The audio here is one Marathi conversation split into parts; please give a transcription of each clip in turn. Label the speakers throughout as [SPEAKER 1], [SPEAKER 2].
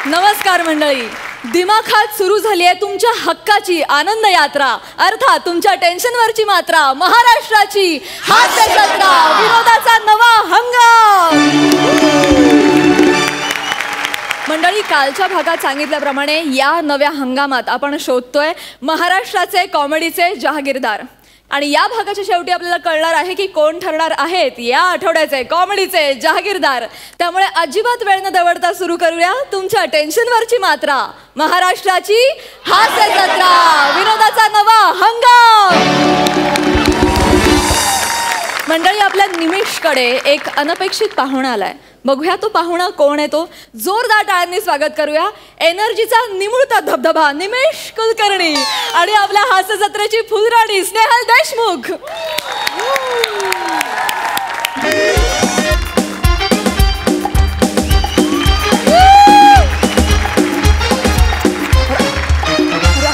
[SPEAKER 1] नमस्कार मंडळी. दिमाखात सुरू झाली आहे तुमच्या हक्काची आनंद यात्रा, अर्थात तुमच्या टेन्शनवरची मात्रा, महाराष्ट्राची हास्य जत्रा, विनोदाचा नवा हंगाम. मंडळी, कालच्या भागात सांगितल्याप्रमाणे या नव्या हंगामात आपण शोधतोय महाराष्ट्राचे कॉमेडीचे जहागीरदार. आणि या भागाच्या शेवटी आपल्याला कळणार आहे की कोण ठरणार आहेत या आठवड्याचे कॉमेडीचे जहागीरदार. त्यामुळे अजिबात वेळ न दवडता सुरू करूया तुमच्या टेन्शनवरची मात्रा, महाराष्ट्राची हास्य जत्रा, विनोदाचा नवा हंगाम. मंडळी, आपल्या निमिषकडे एक अनपेक्षित पाहुणा आलाय. बघूया तो पाहुणा कोण आहे. तो जोरदार टाळ्यांनी स्वागत करूया. एनर्जीचा निमुळता धबधबा निमेश कुलकर्णी आणि आपल्या हास्य जत्रेची फुलराणी स्नेहल देशमुख.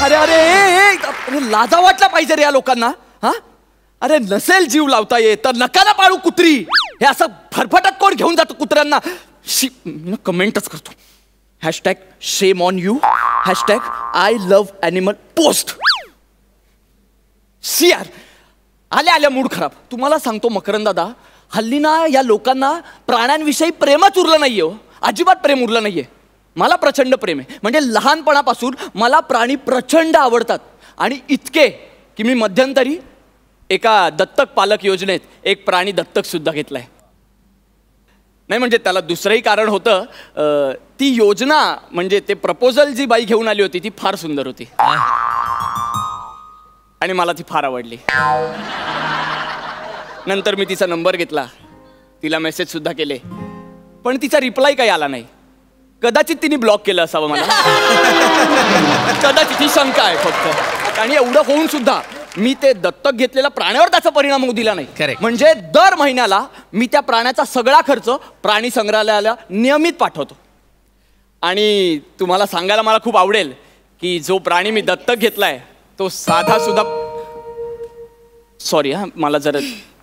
[SPEAKER 2] अरे अरे अरे लाजा वाटला पाहिजे रे या लोकांना. हा अरे नसेल जीव लावता येत तर नका ना पाळू कुत्री. हे असं फरफटत कोण घेऊन जातो कुत्र्यांना. कमेंटच करतो. Hashtag shame on you, hashtag I love animal post. यार आल्या आल्या मूड खराब. तुम्हाला सांगतो मकरंद दादा, हल्ली ना या लोकांना प्राण्यांविषयी प्रेमच उरलं नाहीये. हो, अजिबात प्रेम उरलं नाहीये. मला प्रचंड प्रेम आहे. म्हणजे लहानपणापासून मला प्राणी प्रचंड आवडतात. आणि इतके की मी मध्यंतरी एका दत्तक पालक योजनेत एक प्राणी दत्तक सुद्धा घेतलाय. नाही म्हणजे त्याला दुसरंही कारण होतं. ती योजना म्हणजे ते प्रपोजल जी बाई घेऊन आली होती ती फार सुंदर होती आणि मला ती फार आवडली. नंतर मी तिचा नंबर घेतला, तिला मेसेज सुद्धा केले, पण तिचा रिप्लाय काही आला नाही. कदाचित तिने ब्लॉक केलं असावं मला. कदाचित ही शंका आहे फक्त. आणि एवढं होऊन सुद्धा मी ते दत्तक घेतलेल्या प्राण्यावर त्याचा परिणाम होऊ दिला नाही. म्हणजे दर महिन्याला मी त्या प्राण्याचा सगळा खर्च प्राणी संग्रहालयाला नियमित पाठवतो. आणि तुम्हाला सांगायला मला खूप आवडेल की जो प्राणी मी दत्तक घेतलाय तो साधा सुद्धा, सॉरी हा मला जरा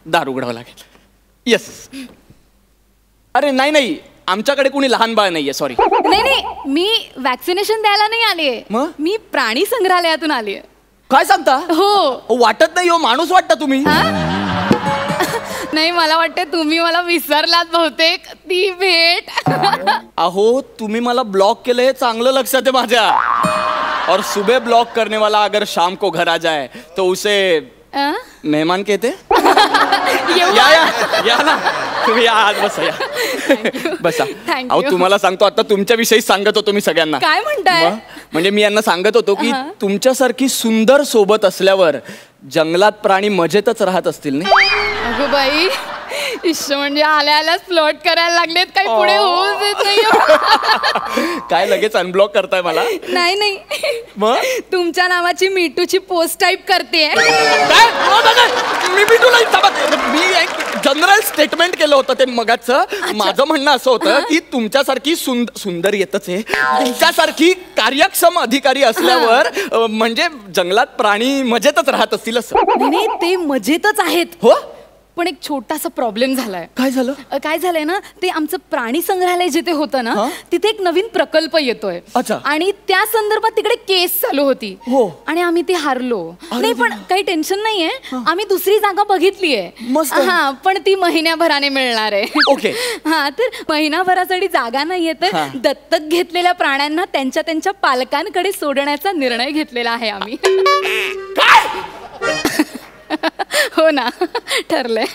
[SPEAKER 2] दार उघडावं लागेल. येस, अरे नाही नाही, आमच्याकडे कोणी लहान बाळ नाहीये. सॉरी.
[SPEAKER 3] नाही नाही, मी वॅक्सिनेशन द्यायला नाही आलीये.
[SPEAKER 2] मग
[SPEAKER 3] मी प्राणी संग्रहालयातून आलीये.
[SPEAKER 2] काय सांगता.
[SPEAKER 3] हो.
[SPEAKER 2] वाटत नाही हो, माणूस वाटता तुम्ही.
[SPEAKER 3] नाही, मला वाटतं तुम्ही मला विसरलात बहुतेक. ती भेट.
[SPEAKER 2] अहो तुम्ही मला ब्लॉक केलं हे चांगलं लक्षात आहे माझ्या. और सुबह ब्लॉक करने वाला अगर शाम को घर आ जाए तो उसे मेहमान कहते. या ना तुम्ही, या आज बसा, या बसा. अहो तुम्हाला सांगतो, आता तुमच्याविषयी सांगत होतो मी सगळ्यांना.
[SPEAKER 3] काय म्हणताय.
[SPEAKER 2] म्हणजे मी यांना सांगत होतो की तुमच्यासारखी सुंदर सोबत असल्यावर जंगलात प्राणी मजेतच राहत असतील नाही.
[SPEAKER 3] अगो बाई, म्हणजे आल्या आल्याच फ्लर्ट करायला लागलेत. काही पुढे होऊ देत नाही.
[SPEAKER 2] काय लगेच अनब्लॉक करताय मला.
[SPEAKER 3] नाही नाही,
[SPEAKER 2] मग
[SPEAKER 3] तुमच्या नावाची मीटूची पोस्ट टाईप करते.
[SPEAKER 2] मी एक जनरल स्टेटमेंट केलं होतं ते मगाचं. माझं म्हणणं असं होतं की तुमच्यासारखी सुंदर येतच आहे, तुमच्यासारखी कार्यक्षम अधिकारी असल्यावर म्हणजे जंगलात प्राणी मजेतच राहत असतील असं.
[SPEAKER 3] नाही, ते मजेतच आहेत.
[SPEAKER 2] हो,
[SPEAKER 3] पण एक छोटासा प्रॉब्लेम झालाय.
[SPEAKER 2] काय झालं.
[SPEAKER 3] काय झालंय ना, ते आमचं प्राणी संग्रहालय जिथे होतं ना तिथे एक नवीन प्रकल्प येतोय. आणि त्या संदर्भात तिकडे केस चालू होती.
[SPEAKER 2] हो.
[SPEAKER 3] आणि आम्ही ती हारलो. नाही पण काही टेन्शन नाहीये, आम्ही दुसरी जागा बघितलीये. हा, पण ती महिन्याभराने मिळणार आहे.
[SPEAKER 2] ओके.
[SPEAKER 3] हा, तर महिनाभरासाठी जागा नाहीये, तर दत्तक घेतलेल्या प्राण्यांना त्यांच्या त्यांच्या पालकांकडे सोडण्याचा निर्णय घेतलेला आहे आम्ही. हो ना, ठरलंय.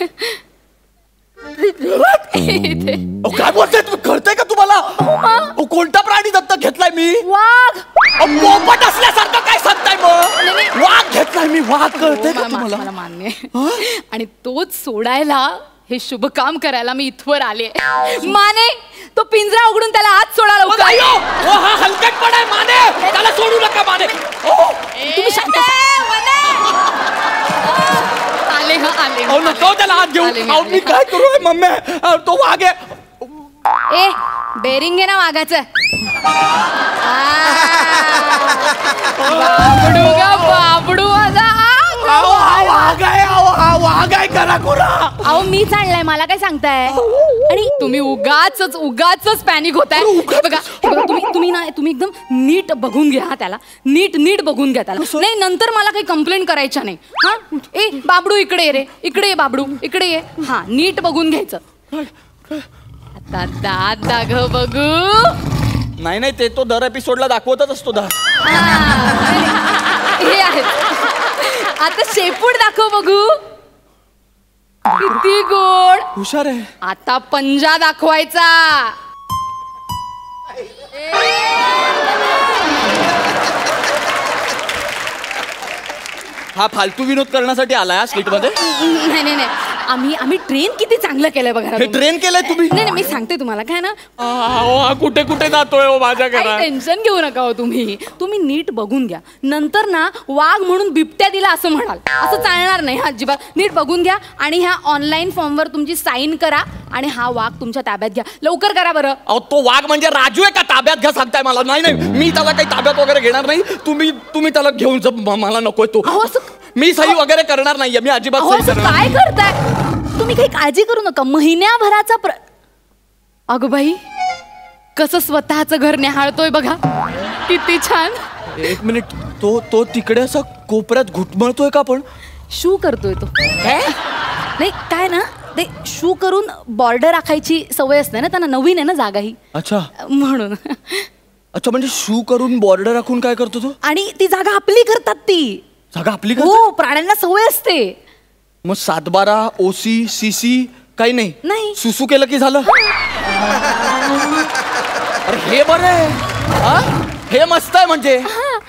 [SPEAKER 2] काय बोलताय तुम्ही. कळतंय का तुम्हाला. कोणता प्राणी दत्तक घेतलाय मी.
[SPEAKER 3] वाघ.
[SPEAKER 2] पोपट असल्यासारखं काय सांगताय मग. वाघ घेतलाय मी. वाघ. कळतंय का तुम्हाला.
[SPEAKER 3] मला मान्य. आणि तोच सोडायला, हे शुभ काम करायला मी इथवर आले. माने, तो पिंजरा उघडून त्याला आत सोडा लवकर.
[SPEAKER 2] हा हलकटपणा आहे माने, त्याला सोडू नका माने.
[SPEAKER 3] तुम्ही शांत आले. आले.
[SPEAKER 2] अहो नको त्याला हात घेऊ. अहो मी काय करू मम्मी, तो वाघ आहे.
[SPEAKER 3] ए, बेरिंग आहे ना वाघाचं. बाबडू गा बाबडू माझा.
[SPEAKER 2] वाघ आहे करा
[SPEAKER 3] अहो मीच आणलाय, मला काय सांगताय? आणि तुम्ही उगाच पॅनिक होताय. हे बघा तुम्ही एकदम नीट बघून घ्या हा त्याला, नीट बघून घ्या त्याला. नाही नंतर मला काही कंप्लेंट करायच्या नाही. हा ए बाबडू इकडे ये रे, इकडे ये बाबडू, इकडे ये. हा नीट बघून घ्यायचं. आता दात दाखव बघू.
[SPEAKER 2] नाही ते तो दर एपिसोडला दाखवतच असतो दात.
[SPEAKER 3] हे आहे. आता शेपूट दाखव बघू. किती गोड.
[SPEAKER 2] हुशार आहे.
[SPEAKER 3] आता पंजा दाखवायचा.
[SPEAKER 2] हा फालतू विनोद करण्यासाठी आलाय स्किट मध्ये?
[SPEAKER 3] नाही आम्ही ट्रेन किती चांगलं केलंय बघा.
[SPEAKER 2] हे ट्रेन केलंय तुम्ही?
[SPEAKER 3] नाही मी सांगते तुम्हाला काय ना.
[SPEAKER 2] कुठे कुठे जातोय माझ्या घरात.
[SPEAKER 3] टेन्शन घेऊ नका हो तुम्ही नीट बघून घ्या. नंतर ना वाघ म्हणून बिबट्या दिला असं म्हणाल, असं चालणार नाही अजिबात. नीट बघून घ्या आणि ह्या ऑनलाईन फॉर्मवर तुमची साईन करा आणि हा वाघ तुमच्या ताब्यात घ्या. लवकर करा बरं.
[SPEAKER 2] तो वाघ म्हणजे राजू आहे का? ताब्यात घ्या सांगताय मला? नाही मी त्याला काही ताब्यात वगैरे घेणार नाही. तुम्ही त्याला घेऊन जा. मला नकोय तो. मी सही वगैरे करणार नाहीये. मी अजिबात सही करणार.
[SPEAKER 3] काय करताय तुम्ही? काही काळजी करू नका. महिन्याभराचा अगं बाई कसं स्वतःचं घर न्याहाळतोय बघा, किती छान.
[SPEAKER 2] एक मिनिट, तो तिकडे असा कोपऱ्यात घुटमळतोय का? पण
[SPEAKER 3] शू करतोय तो. नाही काय ना ते शू करून बॉर्डर राखायची सवय असते ना त्यांना. नवीन आहे ना जागा ही.
[SPEAKER 2] अच्छा
[SPEAKER 3] म्हणून.
[SPEAKER 2] अच्छा म्हणजे शू करून बॉर्डर राखून काय करतो तो?
[SPEAKER 3] आणि ती जागा आपली करतात. ती
[SPEAKER 2] जागा आपली
[SPEAKER 3] हो, प्राण्यांना सवय असते.
[SPEAKER 2] मग 7/12 OC CC काही नाही?
[SPEAKER 3] नाही.
[SPEAKER 2] सुसू केलं की झालं. अरे हे बरं आहे. हे मस्त आहे. म्हणजे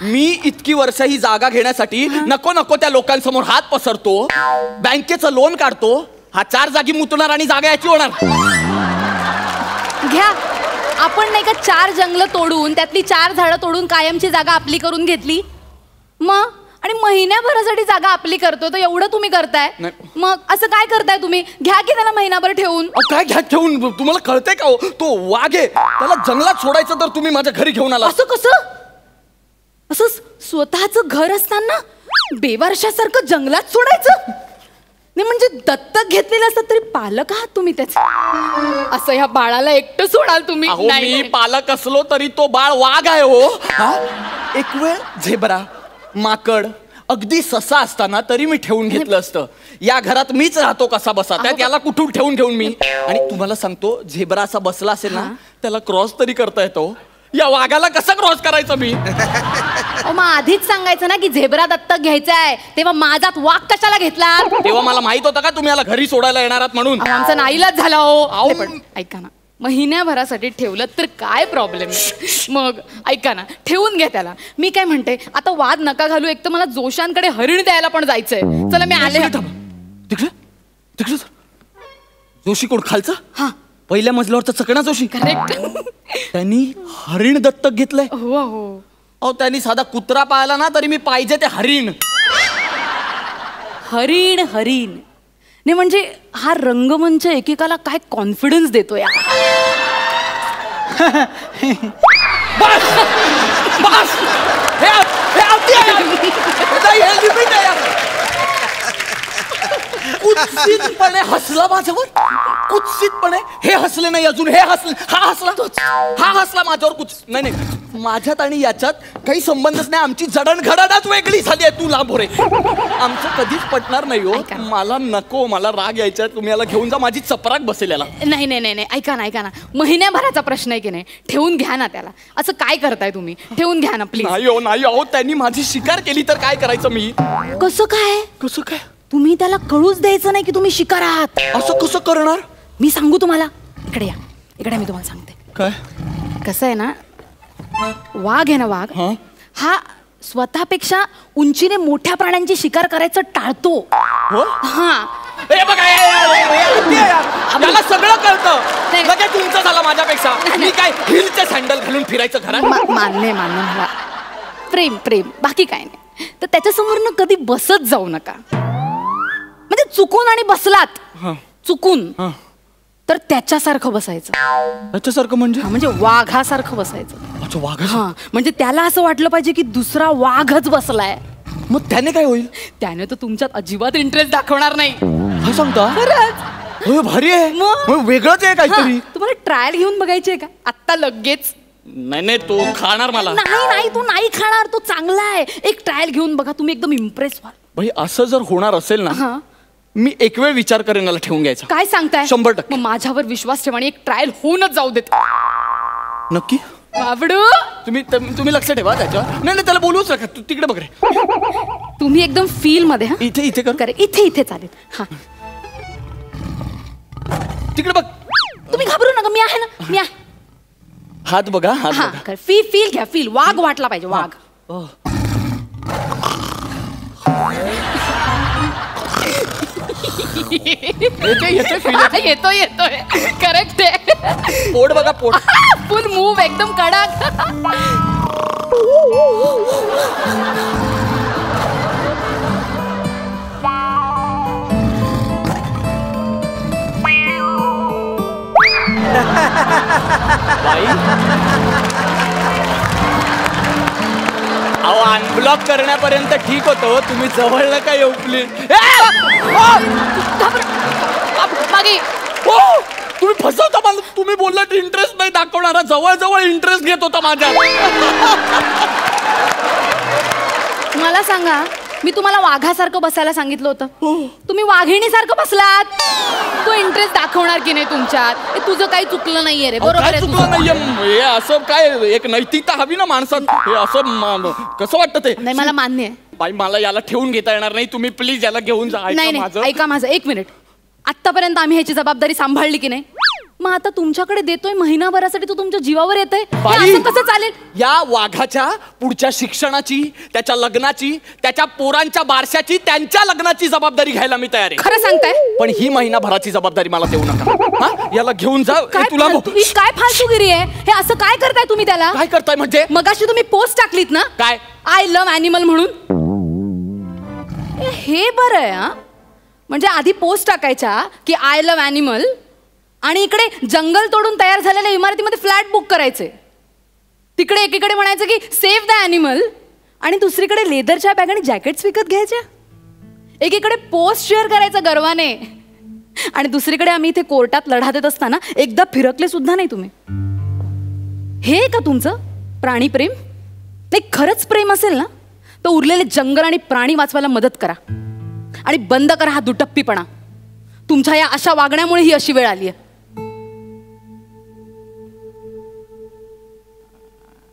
[SPEAKER 2] मी इतकी वर्ष ही जागा घेण्यासाठी नको त्या लोकांसमोर हात पसरतो, बँकेचं लोन काढतो. हा 4 जागी मुतणार आणि जागा याची होणार.
[SPEAKER 3] घ्या आपण नाही का 4 जंगल तोडून त्यातली 4 झाडं तोडून कायमची जागा आपली करून घेतली. मग आणि महिन्याभरासाठी जागा आपली करतो तर एवढं तुम्ही करताय. मग असं काय करताय तुम्ही? घ्या की त्याला महिनाभर ठेवून.
[SPEAKER 2] काय घ्या ठेवून? तुम्हाला कळतंय का? तो वाघ आहे, त्याला जंगलात सोडायचं तर तुम्ही माझ्या घरी घेऊन आला.
[SPEAKER 3] असं कसं? असं स्वतःचं घर असताना बेवारशासारखं जंगलात सोडायचं? नाही म्हणजे दत्तक घेतलेलं असतं तरी पालक आहात तुम्ही त्याचे. असं ह्या बाळाला एकटं सोडाल तुम्ही?
[SPEAKER 2] मी पालक असलो तरी तो बाळ वाघ आहे हो. एक वेळ झेब्रा, माकड, अगदी ससा असताना तरी मी ठेवून घेतलं असतं. या घरात मीच राहतो कसा बसा, त्यात याला कुठून ठेवून घेऊन मी. आणि तुम्हाला सांगतो, झेब्रा असा बसला असेल ना त्याला क्रॉस तरी करता येतो. या वाघाला कसं क्रॉस करायचं मी?
[SPEAKER 3] मग आधीच सांगायचं ना की झेब्रा दत्तक घ्यायचा आहे, तेव्हा माझात वाघ कशाला घेतला?
[SPEAKER 2] तेव्हा मला माहित होतं का तुम्ही याला घरी सोडायला येणार आहात म्हणून?
[SPEAKER 3] आमचा नाईलाज झाला हो. पण ऐका ना, महिन्याभरासाठी ठेवलं तर काय प्रॉब्लेम? मग ऐका ना, ठेवून घ्या त्याला. मी काय म्हणते, आता वाद नका घालू. एक तर मला जोशांकडे हरिण द्यायला पण जायचंय. चला मी आले.
[SPEAKER 2] तिकडे जोशी कोण? खालचा?
[SPEAKER 3] हा,
[SPEAKER 2] पहिल्या मजल्यावरचा चकणा जोशी.
[SPEAKER 3] करेक्ट.
[SPEAKER 2] त्यांनी हरिण दत्तक घेतलंय.
[SPEAKER 3] हो हो.
[SPEAKER 2] अहो त्यांनी साधा कुत्रा पाळला ना तरी मी पाहिजे ते हरिण.
[SPEAKER 3] हरिण नाही म्हणजे हा रंगमंच एकेकाला काय कॉन्फिडन्स देतो या.
[SPEAKER 2] बस बस हे अगदी कुत्सितपणे हसला माझ्यावर. कुत्सितपणे हे हसले नाही अजून. हे हसले, हा हसला माझ्यावर. नाही माझ्यात आणि याच्यात काही संबंधच नाही. आमची जडणघडणच वेगळी झाली आहे. तू लांब रे. आमचं कधीच पटणार नाही हो. मला नको, मला राग यायचा. तुम्ही याला घेऊन जा, माझी चपराक बसेल याला.
[SPEAKER 3] नाही ऐका ना महिन्याभराचा प्रश्न आहे की नाही, ठेवून घ्या ना त्याला. असं काय करताय तुम्ही? ठेवून घ्या ना प्लीज.
[SPEAKER 2] नाही हो त्यांनी माझी शिकार केली तर काय करायचं मी?
[SPEAKER 3] कसं काय? तुम्ही त्याला कळूच द्यायचं नाही की तुम्ही शिकार आहात.
[SPEAKER 2] असं कसं करणार?
[SPEAKER 3] मी सांगू तुम्हाला. इकडे या, मी तुम्हाला सांगते. काय? कसं आहे ना, वाघ आहे ना, वाघ हा स्वतःपेक्षा उंचीने मोठ्या प्राण्यांची शिकार करायचं टाळतो. हा
[SPEAKER 2] हे बघा, मला सगळं कळतं. लगेच तुमचं झालं माझ्यापेक्षा. मी काय हिलचे सँडल घालून फिरायचं घरात?
[SPEAKER 3] मान्य मला. प्रेम बाकी काय नाही. तर त्याच्यासमोर कधी बसत जाऊ नका. म्हणजे चुकून आणि बसलात चुकून तर त्याच्यासारखं बसायचं.
[SPEAKER 2] त्याच्यासारखं म्हणजे
[SPEAKER 3] वाघासारखं बसायचं.
[SPEAKER 2] वाघ.
[SPEAKER 3] म्हणजे त्याला असं वाटलं पाहिजे की दुसरा वाघच बसलाय.
[SPEAKER 2] मग त्याने काय होईल?
[SPEAKER 3] त्याने तर तुमच्यात अजिबात इंटरेस्ट दाखवणार नाही.
[SPEAKER 2] काय सांगता?
[SPEAKER 3] खरंच.
[SPEAKER 2] होय, भारी आहे. मग वेगळंच आहे काहीतरी.
[SPEAKER 3] तुम्हाला ट्रायल घेऊन बघायची आहे का आत्ता लगेच?
[SPEAKER 2] नाही तो खाणार मला.
[SPEAKER 3] नाही तो नाही खाणार, तो चांगला आहे. एक ट्रायल घेऊन बघा, तुम्ही एकदम इम्प्रेस व्हाल.
[SPEAKER 2] भाई असं जर होणार असेल ना, मी एक वेळ विचार करेन याला ठेवून घ्यायचा.
[SPEAKER 3] काय सांगताय?
[SPEAKER 2] 100%.
[SPEAKER 3] मग माझ्यावर विश्वास ठेवा आणि एक ट्रायल होऊनच जाऊ देत.
[SPEAKER 2] नक्की?
[SPEAKER 3] बाबडू,
[SPEAKER 2] तुम्ही लक्ष ठेवा त्याच्यावर. नाही त्याला बोलूच नका. तू तिकडे बघ रे.
[SPEAKER 3] तुम्ही एकदम फील मध्ये.
[SPEAKER 2] इथे कर.
[SPEAKER 3] करे इथे चालेल. हा,
[SPEAKER 2] तिकडे बघ.
[SPEAKER 3] तुम्ही घाबरू नका, मी आहे ना, मी आहे.
[SPEAKER 2] हात बघा, हात
[SPEAKER 3] हा,
[SPEAKER 2] बघा.
[SPEAKER 3] फील घ्या, फील. वाघ वाटला पाहिजे, वाघ. येतोय करेक्ट आहे.
[SPEAKER 2] पोट बघा, पोट.
[SPEAKER 3] फुल मूव, एकदम कडक.
[SPEAKER 2] अहो अनब्लॉक करण्यापर्यंत ठीक होतं. तुम्ही जवळ नका येऊ प्लीज.
[SPEAKER 3] मागे
[SPEAKER 2] तुम्ही फसवता मला. तुम्ही बोललात इंटरेस्ट नाही दाखवणारा, जवळ इंटरेस्ट घेत होता माझ्या.
[SPEAKER 3] मला सांगा, मी तुम्हाला वाघासारखं बसायला सांगितलं होतं, तुम्ही वाघिणीसारखं बसलात. तो इंटरेस्ट दाखवणार की नाही तुमच्यात? हे तुझं काही चुकलं नाहीये रे. बरोबर आहे
[SPEAKER 2] चुकलं नाहीये. असं काय, एक नैतिकता हवी ना माणसात. हे असं कसं वाटतं ते?
[SPEAKER 3] नाही, मला मान्य आहे.
[SPEAKER 2] बाई मला याला ठेवून घेता येणार नाही. तुम्ही प्लीज याला घेऊन जा.
[SPEAKER 3] नाही, ऐका माझं एक मिनिट. आत्तापर्यंत आम्ही ह्याची जबाबदारी सांभाळली की नाही? मग आता तुमच्याकडे देतोय महिनाभरासाठी, तो तुमच्या जीवावर येतोय. असं कसं चालेल?
[SPEAKER 2] या वाघाच्या पुढच्या शिक्षणाची, त्याच्या लग्नाची, त्याच्या पोरांच्या बारशाची, त्यांच्या लग्नाची जबाबदारी घ्यायला मी तयार आहे.
[SPEAKER 3] खरं सांगताय?
[SPEAKER 2] पण ही महिनाभराची जबाबदारी मला देऊ नका. याला घेऊन जा. तुला
[SPEAKER 3] काय फालतूगिरी आहे हे? असं काय करताय तुम्ही त्याला?
[SPEAKER 2] काय करताय म्हणजे?
[SPEAKER 3] मगाशी तुम्ही पोस्ट टाकलीत ना,
[SPEAKER 2] काय
[SPEAKER 3] आय लव्ह ॲनिमल म्हणून. हे बरं आहे. हा, म्हणजे आधी पोस्ट टाकायच्या की आय लव्ह ॲनिमल, आणि इकडे जंगल तोडून तयार झालेल्या इमारतीमध्ये फ्लॅट बुक करायचे. तिकडे एकीकडे म्हणायचं की सेव्ह द ॲनिमल, आणि दुसरीकडे लेदरच्या बॅग आणि जॅकेट्स विकत घ्यायच्या. एकीकडे पोस्ट शेअर करायचा गर्वाने, आणि दुसरीकडे आम्ही इथे कोर्टात लढा देत असताना एकदा फिरकले सुद्धा नाही तुम्ही. हे का तुमचं प्राणीप्रेम? नाही, खरंच प्रेम असेल ना तर उरलेले जंगल आणि प्राणी वाचवायला मदत करा, आणि बंद करा हा दुटप्पीपणा. तुमच्या या अशा वागण्यामुळे ही अशी वेळ आली आहे.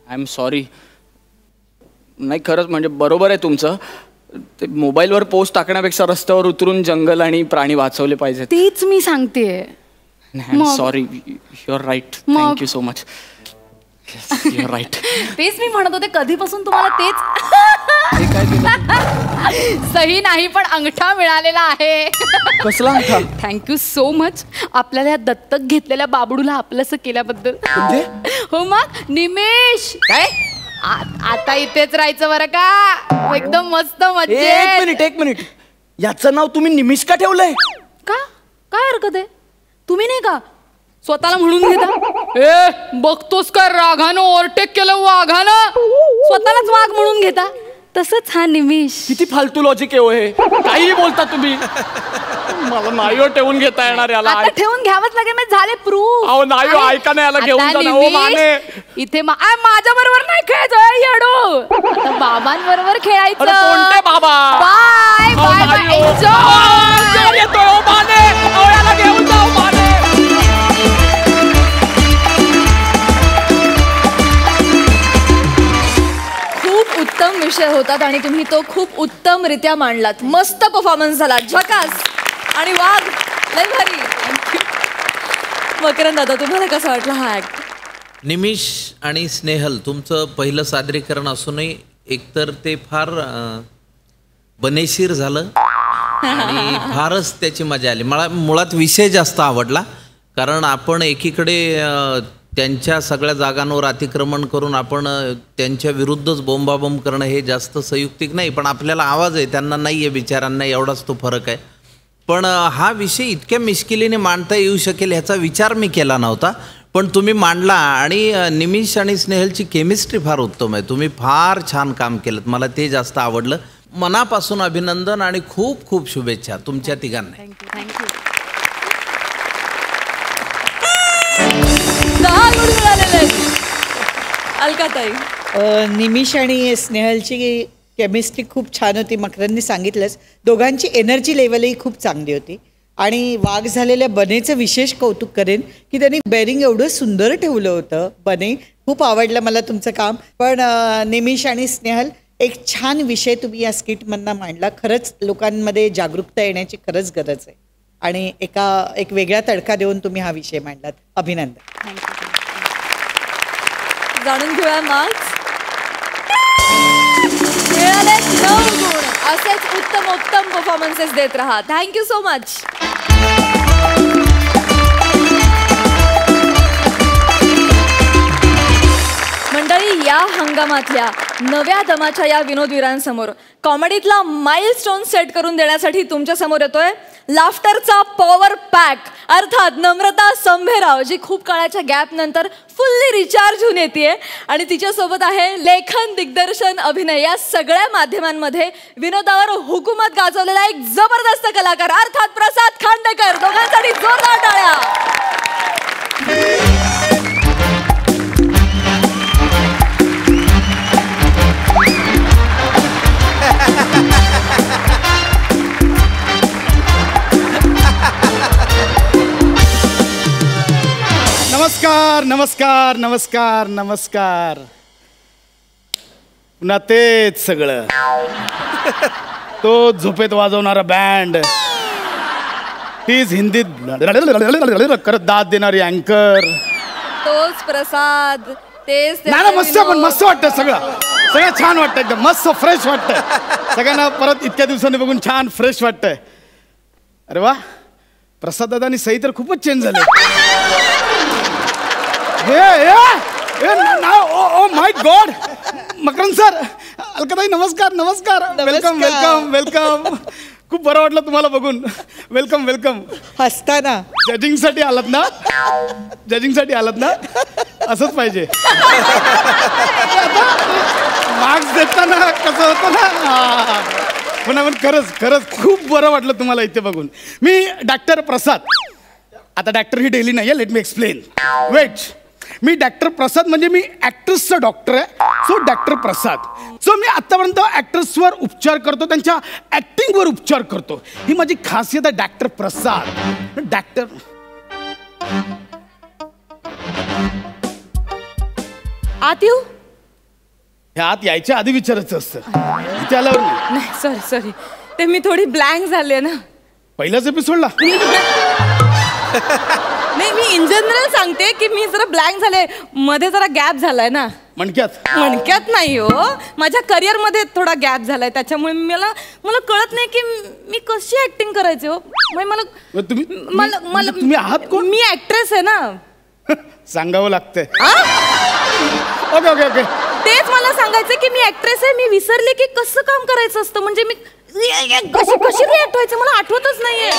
[SPEAKER 2] I am sorry. नाही खरंच, म्हणजे बरोबर आहे तुमचं. ते मोबाईलवर पोस्ट टाकण्यापेक्षा रस्त्यावर उतरून जंगल आणि प्राणी वाचवले पाहिजेत.
[SPEAKER 3] तेच मी सांगते.
[SPEAKER 2] Sorry, you are right. Thank you so much. You are right.
[SPEAKER 3] तेच मी म्हणत होते, कधीपासून तुम्हाला तेच. सही नाही पण अंगठा मिळालेला आहे.
[SPEAKER 2] कसला अंगठा?
[SPEAKER 3] थँक्यू सो मच आपल्याला या दत्तक घेतलेल्या बाबडूला आपलंसं केल्याबद्दल. हो मग निमेश,
[SPEAKER 2] काय
[SPEAKER 3] आता इथेच राहायचं बरं का? एकदम मस्त मजेत.
[SPEAKER 2] एक मिनिट. याचं नाव तुम्ही निमिष का ठेवलंय?
[SPEAKER 3] का? काय हरकत आहे? तुम्ही नाही का स्वतःला म्हणून घेता? बघतोस का रागानं ओव्हरटेक केलं वाघानं, स्वतःलाच वाघ म्हणून घेता. तसंच हा निमिष.
[SPEAKER 2] किती फालतू लॉजिक आहे हे. काही बोलता तुम्ही. मला नाही ठेवून घेता येणार याला.
[SPEAKER 3] आता ठेवून घ्यावंच लागेल. मी झाले प्रूफ.
[SPEAKER 2] अहो नाही, ऐका ना, याला घेऊन जा. ओ माने,
[SPEAKER 3] इथे माझ्या बरोबर नाही खेळायचं येडो. आता बाबांबरोबर खेळायचं.
[SPEAKER 2] कोणते बाबा?
[SPEAKER 3] Bye bye bye.
[SPEAKER 2] एन्जॉय. येतोय ओ माने. याला घेऊन जा ओ माने.
[SPEAKER 1] खूप उत्तम विषय होतात आणि तुम्ही तो खूप उत्तमरित्या मांडलात. मस्त परफॉर्मन्स झाला, झकास. आणि वाघ लय भारी. मकरंद दादा, तुम्हाला कसं वाटलं हा ऍक्ट?
[SPEAKER 4] निमिष आणि स्नेहल, तुमचं पहिलं सादरीकरण असूनही एकतर ते फार बनेशीर झालं आणि फारच त्याची मजा आली. मला मुळात विषय जास्त आवडला, कारण आपण एकीकडे त्यांच्या सगळ्या जागांवर अतिक्रमण करून आपण त्यांच्या विरुद्धच बोंबाबोंब करणं हे जास्त संयुक्तिक नाही, पण आपल्याला आवाज आहे, त्यांना नाही आहे बिचारांना, एवढाच तो फरक आहे. पण हा विषय इतक्या मिश्किलीने मांडता येऊ शकेल ह्याचा विचार मी केला नव्हता, पण तुम्ही मांडला. आणि निमिष आणि स्नेहलची केमिस्ट्री फार उत्तम आहे. तुम्ही फार छान काम केलं, मला ते जास्त आवडलं. मनापासून अभिनंदन आणि खूप खूप शुभेच्छा तुमच्या तिघांना.
[SPEAKER 3] थँक्यू.
[SPEAKER 1] 10 गुण मिळालेले आहेत. अलकाताई,
[SPEAKER 5] निमिष आणि स्नेहलची केमिस्ट्री खूप छान होती. मकरंदने सांगितलंच, दोघांची एनर्जी लेवलही खूप चांगली होती. आणि वाघ झालेल्या बनेचं विशेष कौतुक करेन की त्यांनी बेरिंग एवढं सुंदर ठेवलं होतं. बने खूप आवडलं मला तुमचं काम. पण निमिष आणि स्नेहल, एक छान विषय तुम्ही या स्किटमधनं मांडला. खरंच लोकांमध्ये जागरूकता येण्याची खरंच गरज आहे आणि एक वेगळा तडका देऊन तुम्ही हा विषय मांडलात. अभिनंदन.
[SPEAKER 1] जाणून घेऊया मार्क्स. मिळाले 9 गुण. असेच उत्तम परफॉर्मन्सेस देत राहा. Thank you so much. मंडळी, या हंगामातल्या नव्या दमाच्या या विनोदवीरांसमोर कॉमेडीतला माइलस्टोन सेट करून देण्यासाठी तुमच्या समोर येतोय लाफ्टरचा पॉवर पॅक, अर्थात नम्रता संभेराव, जी खूप काळाच्या गॅप नंतर फुल्ली रिचार्ज होऊन येते. आणि तिच्यासोबत आहे लेखन, दिग्दर्शन, अभिनय या सगळ्या माध्यमांमध्ये विनोदावर हुकूमत गाजवलेला एक जबरदस्त कलाकार, अर्थात प्रसाद खांडेकर. दोघांसाठी जोरदार टाळ्या.
[SPEAKER 6] नमस्कार नमस्कार नमस्कार नमस्कार. पुन्हा तेच सगळं, तो झोपेत वाजवणारा बँड, तीच हिंदीत करत दाद देणारी अँकर,
[SPEAKER 1] तोच प्रसाद, तेच
[SPEAKER 6] नाही मस्त, पण मस्त वाटतं सगळं छान वाटतं, एकदम मस्त फ्रेश वाटतं. सगळ्यांना परत इतक्या दिवसांनी बघून छान फ्रेश वाटतंय. अरे वा, प्रसाद दादा आणि सई तर खूपच चेंज झाले. Oh my god. Makarand sir, अलकाताई नमस्कार नमस्कार. Welcome welcome welcome. खूप बरं वाटलं तुम्हाला बघून. Welcome welcome.
[SPEAKER 5] हसताना
[SPEAKER 6] जजिंगसाठी आलात ना? जजिंगसाठी आलात ना? असंच पाहिजे. मार्क्स देताना कसं होतं ना. पण खरंच खरंच खूप बरं वाटलं तुम्हाला इथे बघून. मी डॉक्टर प्रसाद. आता डॉक्टर ही डेली नाही आहे, लेट मी एक्सप्लेन. वेट, मी डॉक्टर प्रसाद म्हणजे मी ॲक्ट्रेसचा डॉक्टर आहे. सो डॉक्टर प्रसाद. सो मी आत्तापर्यंत ॲक्ट्रेसवर उपचार करतो, त्यांच्या ॲक्टिंगवर उपचार करतो. ही माझी खासियत आहे, डॉक्टर प्रसाद. डॉक्टर
[SPEAKER 3] आत येऊ?
[SPEAKER 6] ह्या आत यायच्या आधी विचारायचं असतं, इथे आल्यावर नाही.
[SPEAKER 3] नाही, सॉरी, ते मी थोडी ब्लँक झाले ना
[SPEAKER 6] पहिल्याच एपिसोडला.
[SPEAKER 3] नाही, मी इन जनरल सांगते की मी जरा ब्लँक झाले, मध्ये जरा गॅप झालाय ना.
[SPEAKER 6] मणक्यात
[SPEAKER 3] नाही हो, माझ्या करिअर मध्ये थोडा गॅप झालाय, त्याच्यामुळे मला कळत नाही की मी कशी ऍक्टिंग करायची हो.
[SPEAKER 6] तुम्ही आहात कोण?
[SPEAKER 3] मी ऍक्ट्रेस आहे ना.
[SPEAKER 6] सांगावं लागतंय. Okay okay okay.
[SPEAKER 3] तेच मला सांगायचं की मी ऍक्ट्रेस आहे. मी विसरले की कसं काम करायचं असतं. म्हणजे मी कशी रिॲक्ट व्हायचं मला आठवतच नाहीये.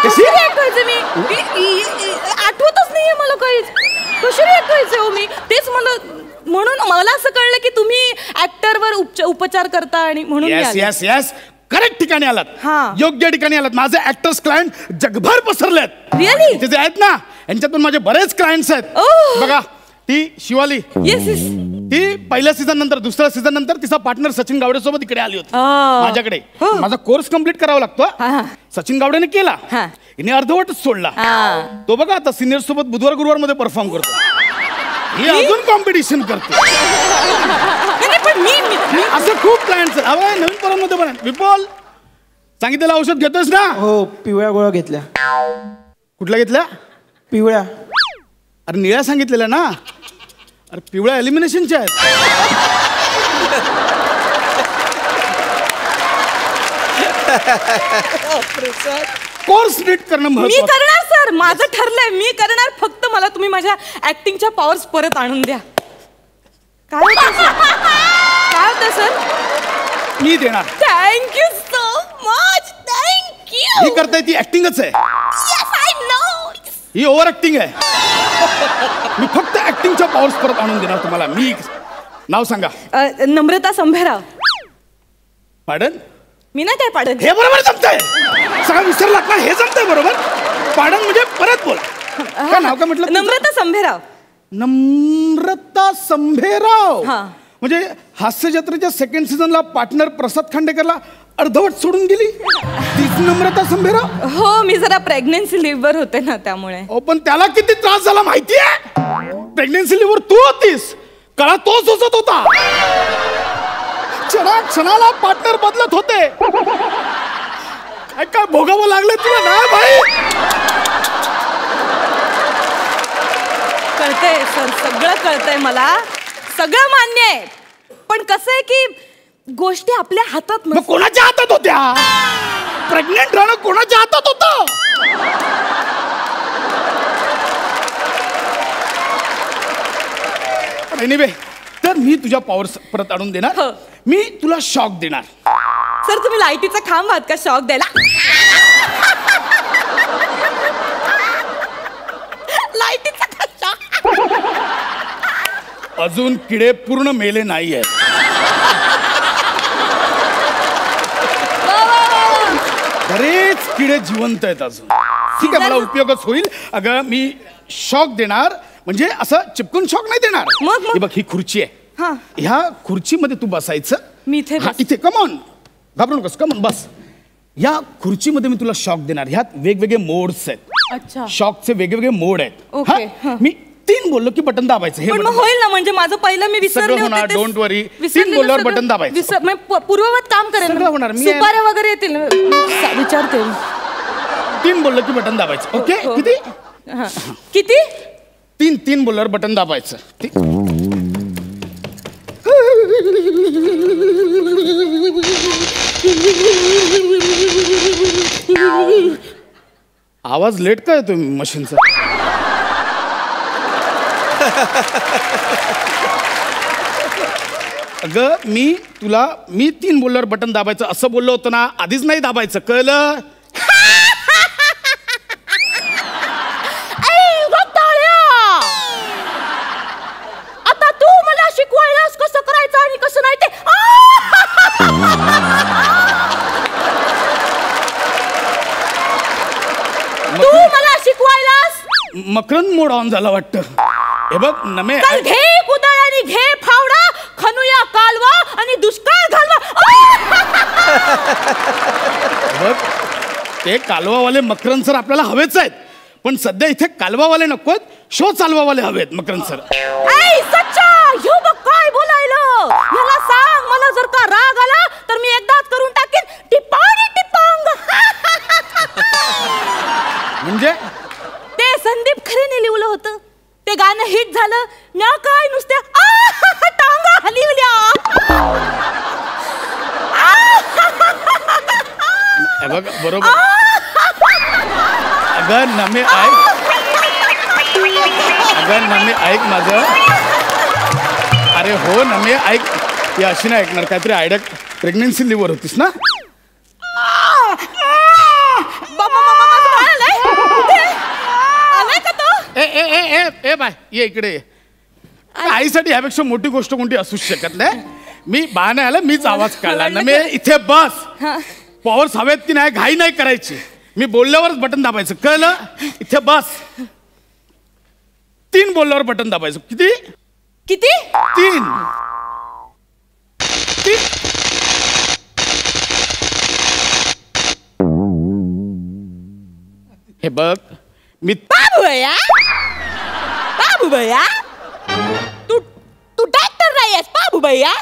[SPEAKER 3] कशी रिॲक्ट व्हायचं मी आठवतच नाहीये मला काहीच. कशी रिॲक्ट व्हायचं हो मी, तेच म्हणून मला असं कळलं की तुम्ही ऍक्टरवर उपचार करता आणि म्हणून.
[SPEAKER 6] यस यस, करेक्ट ठिकाणी आलात, योग्य ठिकाणी आलात. माझे ऍक्टर्स क्लायंट जगभर पसरलेत.
[SPEAKER 3] रिअली?
[SPEAKER 6] तिथे आहेत ना, यांच्यातून माझे बरेच क्लायंट्स आहेत. बघा, ती शिवाली,
[SPEAKER 3] येस येस,
[SPEAKER 6] ती पहिल्या सीझन नंतर, दुसऱ्या सीझन नंतर तिचा पार्टनर सचिन गावडे सोबत इकडे आली होती माझ्याकडे. माझा कोर्स कम्प्लीट करावा लागतो. सचिन गावडेने केला, हिने अर्धवटच सोडला. तो बघा आता सिनियर सोबत बुधवार गुरुवार मध्ये परफॉर्म करतो. ही अजून कॉम्पिटिशन करते. असं खूप क्लायंट्स आहेत. नवीन पोरांमध्ये पण. विपुल, सांगितलेलं औषध घेतोस ना?
[SPEAKER 7] हो, पिवळ्या गोळ्या घेतल्या.
[SPEAKER 6] कुठल्या घेतल्या?
[SPEAKER 7] पिवळ्या.
[SPEAKER 6] अरे निळ्या सांगितलेल्या ना. अरे पिवळ्या एलिमिनेशनच्या आहेत. कोर्स नीट करणं
[SPEAKER 3] मी
[SPEAKER 6] महत्त्वाचं.
[SPEAKER 3] करणार सर, माझं ठरलंय, मी करणार. फक्त मला तुम्ही माझ्या ऍक्टिंगच्या पॉवर्स परत आणून द्या. काय होतं सर?
[SPEAKER 6] मी देणार.
[SPEAKER 3] Thank you so much. थँक्यू.
[SPEAKER 6] ही करताय ती ऍक्टिंगच आहे.
[SPEAKER 3] Yes, I know.
[SPEAKER 6] He over acting आहे. मी फक्त ऍक्टिंगच्या पॉवर्स परत आणून देणार तुम्हाला. मी नाव सांगा.
[SPEAKER 3] नम्रता संभेराव.
[SPEAKER 6] पाडन
[SPEAKER 8] मी नाही काय पाडन.
[SPEAKER 6] हे बरोबर जमतंय. सगळं विसरला का? हे जमतंय बरोबर. पाडन म्हणजे परत बोला. काय नाव काय म्हटलं?
[SPEAKER 8] नम्रता संभेराव.
[SPEAKER 6] नम्रता संभेराव.
[SPEAKER 8] हा.
[SPEAKER 6] म्हणजे हास्य जत्रेच्या सेकंड सीझनला पार्टनर प्रसाद खांडेकरला अर्धवट सोडून गेली तीच नम्रता संभेराव.
[SPEAKER 8] हो, मी जरा प्रेग्नेन्सी लिव्हवर होते ना त्यामुळे.
[SPEAKER 6] पण त्याला किती त्रास झाला माहितीये? प्रेग्नेन्सी लिव्हर तू होतीस, कळा तो सोसत होता. क्षणाला पार्टनर बदलत होते. काय काय भोगावं लागलं तुला ना भाई?
[SPEAKER 8] कळतंय सर, सगळं कळतंय मला, सगळं मान्य आहे. पण कसं आहे की गोष्टी आपल्या हातात
[SPEAKER 6] मग कोणाच्या हातात होत्या? प्रेग्नेंट राहणं कोणाच्या हातात होतं? एनिवे, तर मी तुझ्या पॉवर परत आणून देणार. मी तुला शॉक देणार.
[SPEAKER 8] सर तुम्ही लाईटीचा खांब आहात का शॉक द्यायला? लाईटीचा खांब.
[SPEAKER 6] अजून किडे पूर्ण मेले नाहीये. बरेच किडे जिवंत आहेत अजून. ठीक आहे, मला उपयोगच होईल. अगं मी शॉक देणार म्हणजे असं चिपकून शॉक नाही देणार.
[SPEAKER 8] मग?
[SPEAKER 6] बघ ही खुर्ची आहे. ह्या खुर्चीमध्ये तू बसायचं.
[SPEAKER 8] मी इथे
[SPEAKER 6] इथे कमॉन, घाबरू नकोस, कमॉन बस. या खुर्चीमध्ये मी तुला शॉक देणार. ह्यात वेगवेगळे मोड्स आहेत.
[SPEAKER 8] अच्छा.
[SPEAKER 6] शॉकचे वेगवेगळे मोड आहेत.
[SPEAKER 8] ओके.
[SPEAKER 6] मी 3 बोललो की बटन दाबायचं. हे
[SPEAKER 8] पण मग होईल ना, म्हणजे माझं पहिलं मी विसरले होते.
[SPEAKER 6] डोंट वरी. 3 बोलल्यावर बटन दाबायचं.
[SPEAKER 8] पूर्ववत काम करेल.
[SPEAKER 6] सगळं होणार. मी
[SPEAKER 8] सुपाऱ्या वगैरे येतील विचारते.
[SPEAKER 6] 3 बोललो की बटन दाबायचं. ओके. किती?
[SPEAKER 8] किती?
[SPEAKER 6] 3 बोलल्यावर बटन दाबायचं. आवाज लेट काय येतो मशीनचा? अगं मी 3 बोलल्यावर बटन दाबायचं असं बोललो होतो ना, आधीच नाही दाबायचं, कळलं?
[SPEAKER 8] आता तू मला शिकवायलास कसं करायचं आणि कसं नाही ते. तू मला शिकवायलास.
[SPEAKER 6] मकरंद मोड ऑन झाला वाटतं. हे बघ नमे,
[SPEAKER 8] घे कुदळ आणि घे फावडा, खनुया कालवा आणि दुष्काळ घालवा.
[SPEAKER 6] बघ ते कालवावाले मकरंद सर आपल्याला हवेच आहेत, पण सध्या इथे कालवावाले नकोत, शो चालवावाले हवेत मकरंद सर.
[SPEAKER 8] ऐ सच्चा, ह्यो बघ काय बोलायलं. मला सांग, मला जर का राग आला तर मी एकदाच करून टाकेन टिपाणी टिपांग.
[SPEAKER 6] म्हणजे
[SPEAKER 8] ते संदीप खरेने लिहिलं होतं, ते गाणं हिट झालं. म्या काय नुसत्या टांगा हलिवल्या.
[SPEAKER 6] बघ बरोबर. अगं नमे ऐक माझं. अरे हो नमे ऐक, ही अशी नाही ऐकणार. काहीतरी आयडिया. प्रेग्नेन्सी लिव्हर होतीस ना? ए बाय ये इकडे ये. आईसाठी ह्यापेक्षा मोठी गोष्ट कोणती असूच शकत नाही. मी बाळ नाही आला, मीच आवाज काढला. नमे इथे बस. पॉवर्स हवेत की नाही घाई नाही करायची. मी बोलल्यावरच बटन दाबायचं, कळलं? इथे बस. 3 बोलल्यावर बटन दाबायचं. किती?
[SPEAKER 8] किती?
[SPEAKER 6] 3. हे बघ मी
[SPEAKER 8] बाबू भैया तू ट्रॅक्टर नाही आहेस बाबू भैया.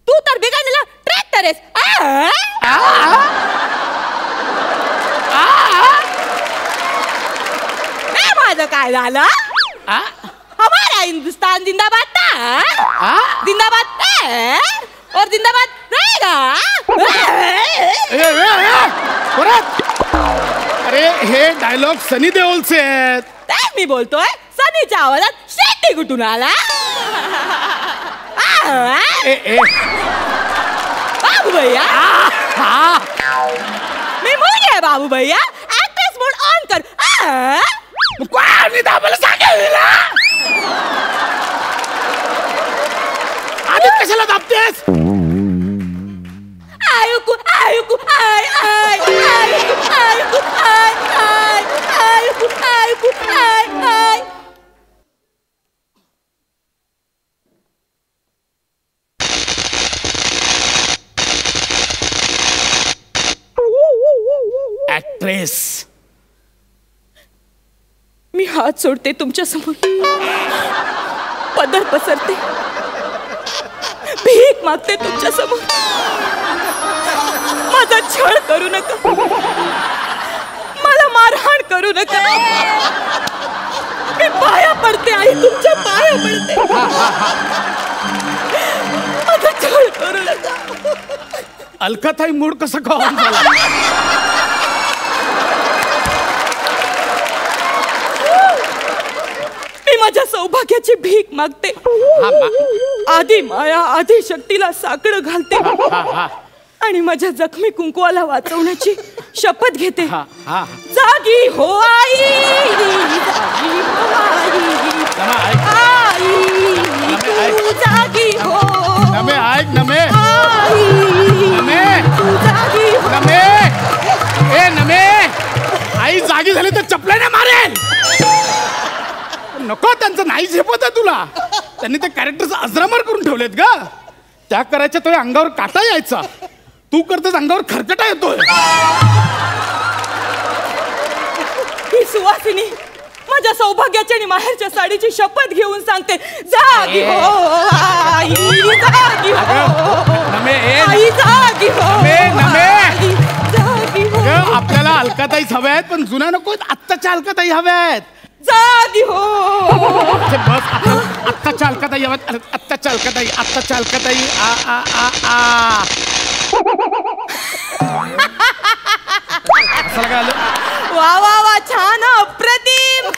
[SPEAKER 8] तू तर बिघडलेला ट्रॅक्टर आहेस. माझं काय झालं? हमारा हिंदुस्तान जिंदाबाद था. जिंदाबाद है और जिंदाबाद रहेगा.
[SPEAKER 6] अरे हे डायलॉग सनी देओलचे आहेत.
[SPEAKER 8] मी बोलतोय सनीच्या आवाजात शेट्टी कुठून आला? बाबू भैया मी मुलगी आहे. बाबू भैया ऍक्ट्रेस मोड ऑन कर.
[SPEAKER 6] कोणी दाबायला सांगितलं? आधी कशाला दाबतेस? ऍक्ट्रेस,
[SPEAKER 8] मी हात सोडते तुमच्या समोर, पदर पसरते, भीक मागते तुमच्या समोर. माझा छळ करू नका, मला मारहाण करू नका. मी पाया पडते आई, तुमच्या पाया पडते. माझा छळ करू नका.
[SPEAKER 6] अलकाताई मूड कसा खाऊन झाला?
[SPEAKER 8] मी माझ्या सौभाग्याची भीक मागते. आधी माया आधी शक्तीला साकडं घालते आणि माझ्या जखमी कुंकवाला वाचवण्याची शपथ घेते. जागी हो आई, जागी हो आई, आई तू जागी हो.
[SPEAKER 6] नमे ऐक, नमे
[SPEAKER 8] आई
[SPEAKER 6] नमे
[SPEAKER 8] तू जागी हो.
[SPEAKER 6] नमे, ए नमे, आई जागी झाली तर चपल्याने मारेल. नको, त्यांचं नाही झेपत आहे तुला. त्यांनी ते कॅरेक्टरचं अजरामर करून ठेवलेत ग. त्या करायच्या तो अंगावर काटा यायचा, तू करतेस अंगावर खरकटा येतोय.
[SPEAKER 8] ही सुवासिनी माझ्या सौभाग्याची आणि माहेरच्या साडीची शपथ घेऊन सांगते, जागी हो आई, जागी हो
[SPEAKER 6] नमे,
[SPEAKER 8] आई, जागी हो
[SPEAKER 6] नमे, नमे.
[SPEAKER 8] आई, जागी हो.
[SPEAKER 6] अगं, आपल्याला अलकाताईच हव्या आहेत, पण जुन्या नको, आत्ताच्या अलकाताई हव्या आहेत.
[SPEAKER 8] जागी हो.
[SPEAKER 6] बस, आत्ताच्या अलकाताई हव्यात, आत्ताच्या अलकाताई, आत्ताच्या अलकाताई. आ आ आ आ हसायला काय झालं?
[SPEAKER 8] वा वा वा, छान, अप्रतिम.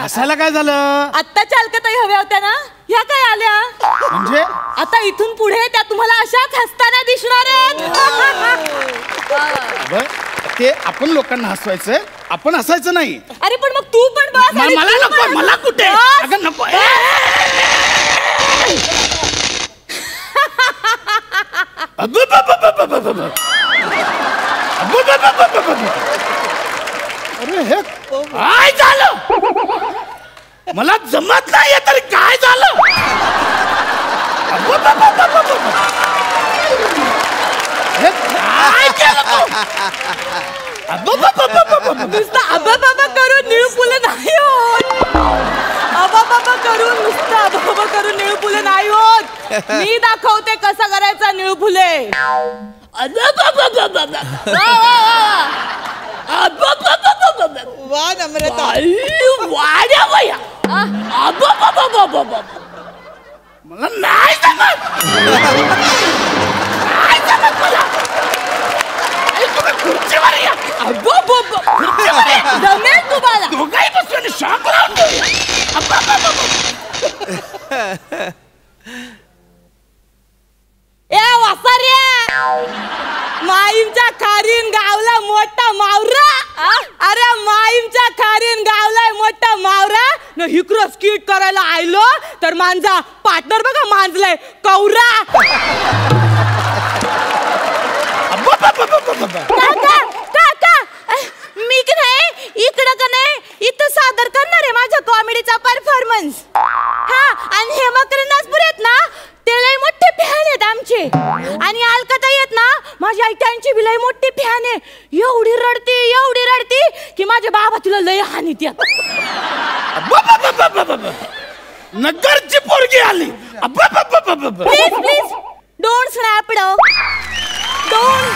[SPEAKER 6] हसायला काय झालं?
[SPEAKER 8] आत्ताच्या अलकाताई हव्या होत्या ना, ह्या काय आल्या?
[SPEAKER 6] म्हणजे
[SPEAKER 8] आता इथून पुढे त्या तुम्हाला अशाच हसताना दिसणार आहेत.
[SPEAKER 6] अगं, ते आपण लोकांना हसवायचंय, आपण हसायचं नाही.
[SPEAKER 8] अरे पण मग तू पण बस. आणि
[SPEAKER 6] मला
[SPEAKER 8] तू
[SPEAKER 6] नको,
[SPEAKER 8] पण.
[SPEAKER 6] मला कुठे?
[SPEAKER 8] बस.
[SPEAKER 6] अगं नको. अरे हे काय झालं? मला जमत नाहीये तरी काय झालं? हे काय केलं तू?
[SPEAKER 8] नुसतं आबा बाबा करून निळू फुलं नाही होत. आबा बाबा करून नुसतं आबा बाबा करून निळू फुलं नाही होत. मी दाखवते कसं करायचं निळू फुले.
[SPEAKER 5] वा नम्रता.
[SPEAKER 6] मला नाही जमत. नाही जमत मला. तुम्ही खुर्चीवर या. खुर्चीवर या.
[SPEAKER 8] जमेल तुम्हाला.
[SPEAKER 6] दोघंही बसून आणि शॉक लावून देऊया.
[SPEAKER 8] ए वासाऱ्या, माईमच्या खारीन गावला मोठा मावरा. अरे माईमच्या खारीन गावलाय मोठा मावरा न हिकडं स्किट करायला आयलो तर माझा पार्टनर बघा मांजलाय कौरा. काका काका, मी की नाही इकडं का नाही इथं सादर करणार आहे माझ्या कॉमेडीचा परफॉर्मन्स. हा, आणि हे मकरंदाजपूर आहेत ना, ते लय मोठे फॅन आहेत आमचे. आणि अलकाताई आहेत ना, माझी आई त्यांची बी लय मोठी फॅन आहे. एवढी रडती की माझ्या बाबा तिला लय हानीत येत.
[SPEAKER 6] नगरची पोरगी आली.
[SPEAKER 8] Please please don't snap down. Don't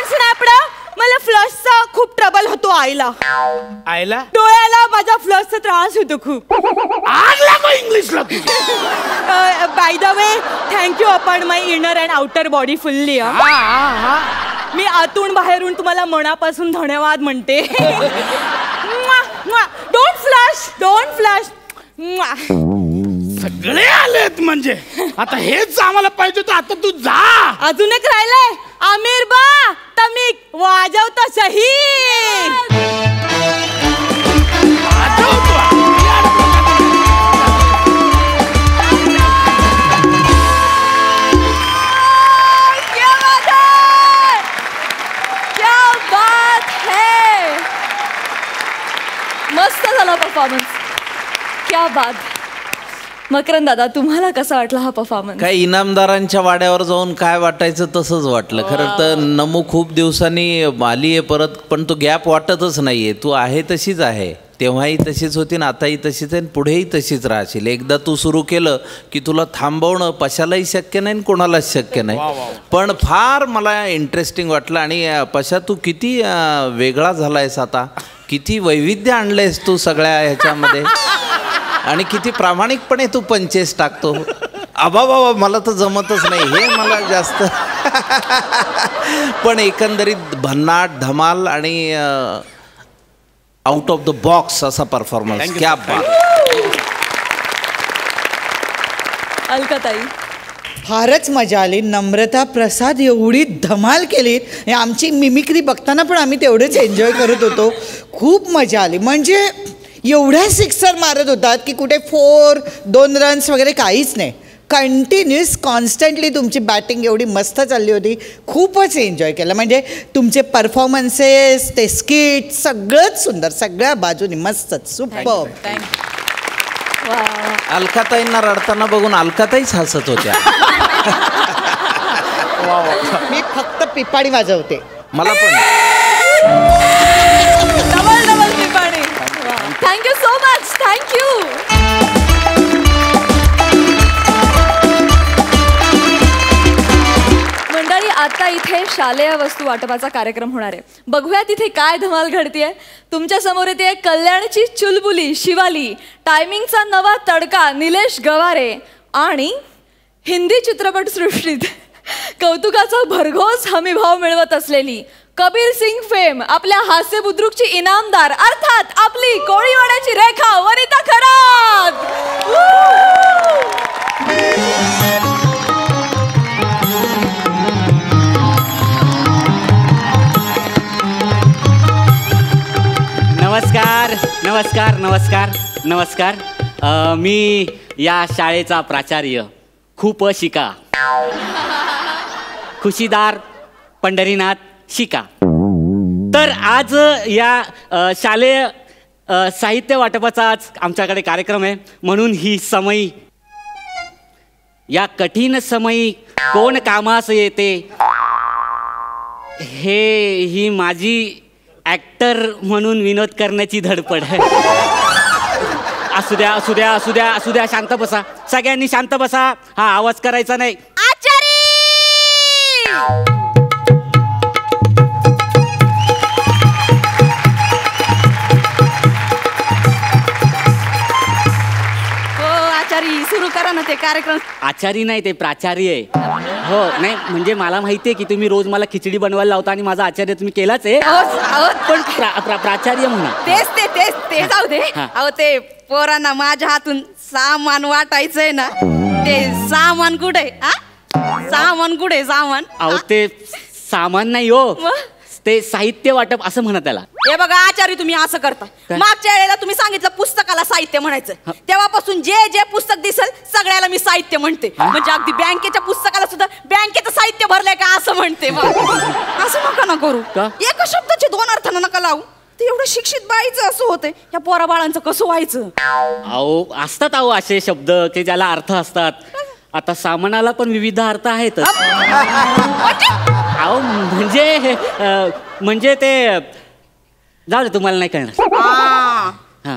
[SPEAKER 8] snap down. मला फ्लशचा खूप ट्रबल होतो आईला.
[SPEAKER 6] आयला
[SPEAKER 8] डोळ्याला माझ्या फ्लशचा त्रास होतो खूप.
[SPEAKER 6] आग लागो इंग्लिशला तू.
[SPEAKER 8] By the way, thank you upon my inner and outer body fully. मी आतून बाहेरून तुम्हाला मनापासून धन्यवाद म्हणते. Don't flush.
[SPEAKER 6] सगळे आलेत म्हणजे आता हेच आम्हाला पाहिजे होतं. आता तू जा.
[SPEAKER 8] अजून एक राहिलंय. आमिर बा तमिक वाजवता शहीद.
[SPEAKER 1] हा परफॉर्मन्स? क्या बात. मकरंद दादा, तुम्हाला कसा वाटला हा परफॉर्मन्स?
[SPEAKER 4] काय इनामदारांच्या वाड्यावर जाऊन काय वाटायचं तसंच वाटलं. खरं तर नमू खूप दिवसांनी आली आहे परत, पण तो गॅप वाटतच नाहीये. तू आहे तशीच आहे, तेव्हाही तशीच होती ना, आताही तशीच आहे, पुढेही तशीच राहशील. एकदा तू सुरू केलं की तुला थांबवणं पशालाही शक्य नाही, कोणालाच शक्य नाही. पण फार मला इंटरेस्टिंग वाटलं. आणि पशा, तू किती वेगळा झालायस आता, किती वैविध्य आणलंयस तू सगळ्या ह्याच्यामध्ये, आणि किती प्रामाणिकपणे तू पंचेस टाकतो. बाबा मला तर जमतच नाही हे, मला जास्त. पण एकंदरीत भन्नाट, धमाल आणि आउट ऑफ द बॉक्स असा परफॉर्मन्स. क्या बात.
[SPEAKER 1] अलकाताई,
[SPEAKER 5] फारच मजा आली. नम्रता प्रसाद एवढी धमाल केली, आमची मिमिक्री बघताना पण आम्ही तेवढेच एन्जॉय करत होतो. खूप मजा आली. म्हणजे एवढ्या सिक्सर मारत होतात की कुठे 4, 2 रन्स वगैरे काहीच नाही. कंटिन्युअस कॉन्स्टंटली तुमची बॅटिंग एवढी मस्त चालली होती. खूपच एन्जॉय केलं. म्हणजे तुमचे परफॉर्मन्सेस, ते स्किट सगळंच सुंदर, सगळ्या बाजूनी मस्तच. सुपर.
[SPEAKER 4] अलकाताईंना रडताना बघून अलकाताईच हसत होत्या.
[SPEAKER 5] मी फक्त पिपाणी वाजवते.
[SPEAKER 4] मला पण
[SPEAKER 1] डबल पिपाणी. Thank you so much. थँक्यू. मंडळी, आता इथे शालेय वस्तू वाटपाचा कार्यक्रम होणार आहे. बघूया तिथे काय धमाल घडतीये. तुमच्या समोर येते कल्याणची चुलबुली शिवाली, टायमिंगचा नवा तडका निलेश गवारे, आणि हिंदी चित्रपटसृष्टीत कौतुकाचा भरघोस हमीभाव मिळवत असलेली कबीर सिंग फेम, आपल्या हास्य बुद्रुकची इनामदार, अर्थात आपली कोळीवाड्याची रेखा वनिता खरात.
[SPEAKER 9] नमस्कार नमस्कार नमस्कार नमस्कार. मी या शाळेचा प्राचार्य खूप शिका, खुशीदार पंढरीनाथ शिका. तर आज या शालेय साहित्य वाटपाचा आज आमच्याकडे कार्यक्रम आहे, म्हणून ही समयी, या कठीण समयी कोण कामास येते, ही माझी ॲक्टर म्हणून विनोद करण्याची धडपड आहे. असू द्या असू द्या असू द्या असू द्या, शांत बसा, सगळ्यांनी शांत बसा. हा आवाज करायचा नाही.
[SPEAKER 8] आचारी, सुरू करा ना ते कार्यक्रम.
[SPEAKER 9] आचारी नाही, ते प्राचार्य आहे. हो, नाही म्हणजे मला माहिती आहे की तुम्ही रोज मला खिचडी बनवायला लावता आणि माझा आचार्य तुम्ही केलाच आहे, पण प्राचार्य म्हणा.
[SPEAKER 8] तेच जाऊ दे. अहो, ते पोरांना माझ्या हातून सामान वाटायचंय ना, ते सामान कुठे? सामान कुठे? सामान?
[SPEAKER 9] अहो, ते सामान नाही हो, ते साहित्य वाटप असं म्हणा त्याला.
[SPEAKER 8] हे बघा आचार्य, तुम्ही असं करता. मागच्या वेळेला तुम्ही सांगितलं पुस्तकाला साहित्य म्हणायचं, तेव्हापासून जे जे पुस्तक दिसेल सगळ्याला मी साहित्य म्हणते. म्हणजे अगदी बँकेच्या पुस्तकाला सुद्धा बँकेचं साहित्य भरलंय का असं म्हणते. असं नका ना करू. एका शब्दाचे 2 अर्थ नका लावू. ते एवढं शिक्षित बाईचं असं होतंय, या पोरा बाळांचं कसं व्हायचं?
[SPEAKER 9] अहो, असतात अहो असे शब्द की ज्याला अर्थ असतात. आता सामानाला पण विविध अर्थ आहेत. अहो, म्हणजे ते जाऊ दे, तुम्हाला नाही कळणार.